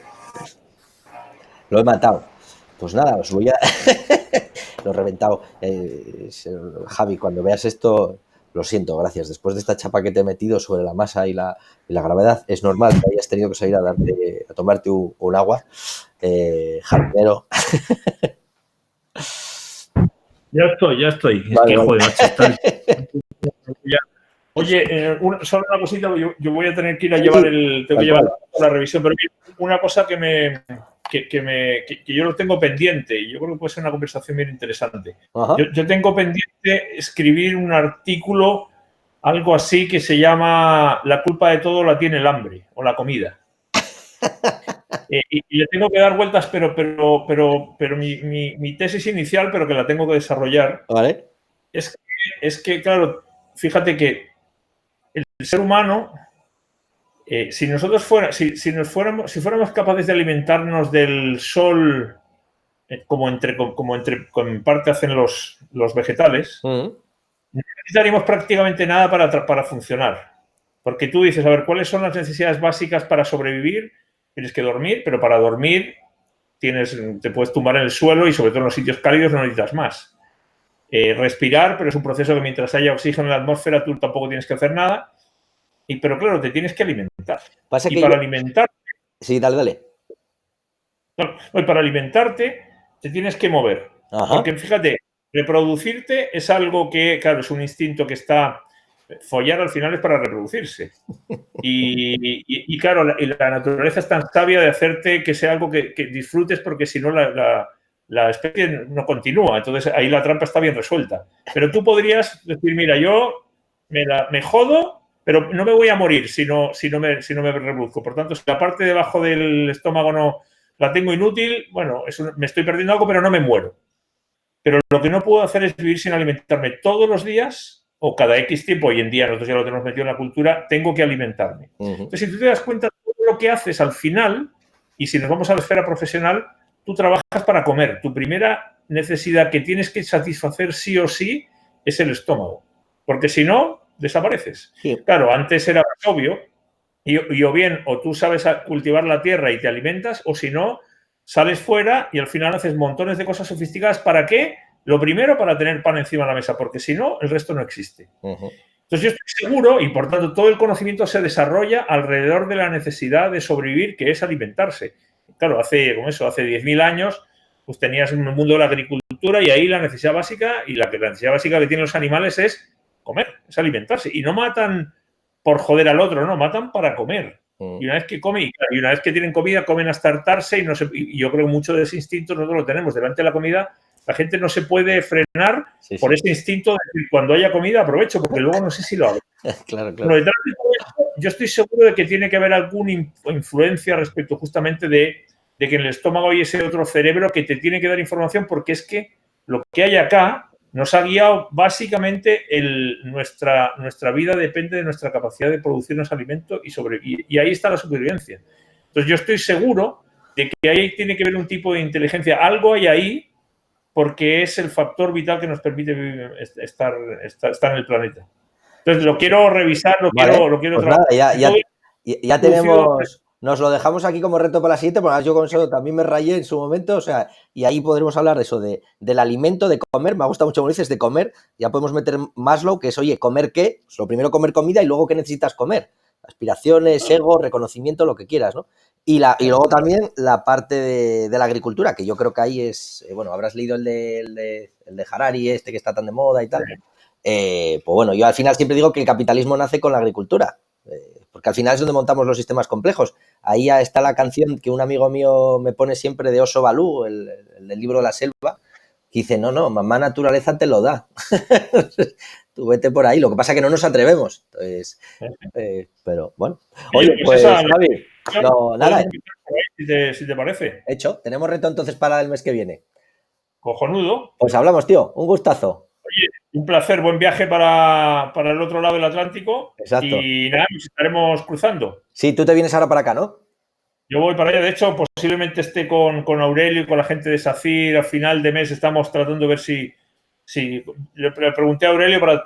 Lo he matado. Pues nada, os voy a... Lo he reventado. Javi, cuando veas esto, lo siento, gracias. Después de esta chapa que te he metido sobre la masa y la gravedad, es normal que hayas tenido que salir a tomarte un agua. Jardinero. Ya estoy. Es vale, que, vale. joder, macho, está... Oye, solo una cosita, yo voy a tener que ir a llevar tengo que llevar la revisión, pero una cosa que yo lo tengo pendiente y yo creo que puede ser una conversación bien interesante. Yo tengo pendiente escribir un artículo, algo así que se llama La culpa de todo la tiene el hambre o la comida. Y le tengo que dar vueltas, pero mi tesis inicial, pero que la tengo que desarrollar, ¿vale? es que, claro, fíjate que el ser humano, si fuéramos capaces de alimentarnos del sol como en parte hacen los vegetales, no necesitaríamos prácticamente nada para funcionar. Porque tú dices, a ver, ¿cuáles son las necesidades básicas para sobrevivir? Tienes que dormir, pero para dormir te puedes tumbar en el suelo y sobre todo en los sitios cálidos no necesitas más. Respirar, pero es un proceso que mientras haya oxígeno en la atmósfera tú tampoco tienes que hacer nada. Pero claro, te tienes que alimentar. Alimentarte... Sí, dale. Para alimentarte te tienes que mover. Ajá. Porque fíjate, reproducirte es algo que, claro, es un instinto que está... Follar al final es para reproducirse. Y claro, la naturaleza es tan sabia de hacerte que sea algo que disfrutes porque si no la especie no continúa. Entonces ahí la trampa está bien resuelta. Pero tú podrías decir, mira, yo me jodo, pero no me voy a morir si no me reproduzco. Por tanto, si la parte debajo del estómago no la tengo inútil, bueno, me estoy perdiendo algo, pero no me muero. Pero lo que no puedo hacer es vivir sin alimentarme todos los días o cada X tiempo. Hoy en día nosotros ya lo tenemos metido en la cultura, tengo que alimentarme. Entonces, si tú te das cuenta de todo lo que haces al final Y si nos vamos a la esfera profesional, tú trabajas para comer. Tu primera necesidad que tienes que satisfacer sí o sí es el estómago. Porque si no, desapareces. Sí. Claro, antes era más obvio. Y o bien, o tú sabes cultivar la tierra y te alimentas, o si no, sales fuera y al final haces montones de cosas sofisticadas. ¿Para qué? Lo primero, para tener pan encima de la mesa, porque si no, el resto no existe. Entonces yo estoy seguro, y por tanto todo el conocimiento se desarrolla alrededor de la necesidad de sobrevivir, que es alimentarse. Claro, hace 10.000 años, pues tenías un mundo de la agricultura y ahí la necesidad básica, y la necesidad básica que tienen los animales es comer, es alimentarse. Y no matan por joder al otro, no, matan para comer. Y una vez que comen, y una vez que tienen comida, comen hasta hartarse y yo creo que mucho de ese instinto nosotros lo tenemos. Delante de la comida, la gente no se puede frenar por ese instinto de decir, cuando haya comida aprovecho, porque luego no sé si lo hago. Claro. Bueno, detrás de todo esto, yo estoy seguro de que tiene que haber alguna influencia respecto justamente de que en el estómago hay ese otro cerebro que te tiene que dar información, porque es que lo que hay acá nos ha guiado básicamente nuestra vida depende de nuestra capacidad de producirnos alimentos y ahí está la supervivencia. Entonces yo estoy seguro de que ahí tiene que haber un tipo de inteligencia. Algo hay ahí porque es el factor vital que nos permite estar en el planeta. Entonces lo quiero revisar, lo quiero pues trabajar. Nada, ya tenemos... Nos lo dejamos aquí como reto para la siguiente, porque yo con eso también me rayé en su momento, o sea, y ahí podremos hablar de eso, del alimento, de comer. Me gusta mucho como dices, de comer. Ya podemos meter Maslow, que es, oye, ¿comer qué? Pues lo primero comer comida y luego ¿qué necesitas comer? Aspiraciones, ego, reconocimiento, lo que quieras, ¿no? Y luego también la parte de la agricultura, que yo creo que ahí es, bueno, habrás leído el de Harari, que está tan de moda y tal. Pues bueno, yo al final siempre digo que el capitalismo nace con la agricultura, porque al final es donde montamos los sistemas complejos. Ahí está la canción que un amigo mío me pone siempre de Oso Balú, el del libro de la selva, que dice, no, mamá naturaleza te lo da. Tú vete por ahí, lo que pasa es que no nos atrevemos. Entonces, pero bueno. Oye, pues Javi, no, nada. Si te parece. Hecho, tenemos reto entonces para el mes que viene. Cojonudo. Pues hablamos, tío, un gustazo. Oye, un placer, buen viaje para el otro lado del Atlántico. Exacto. Y nada, nos estaremos cruzando. Sí, tú te vienes ahora para acá, ¿no? Yo voy para allá, de hecho, posiblemente esté con Aurelio y con la gente de SACIR. A final de mes estamos tratando de ver si le pregunté a Aurelio para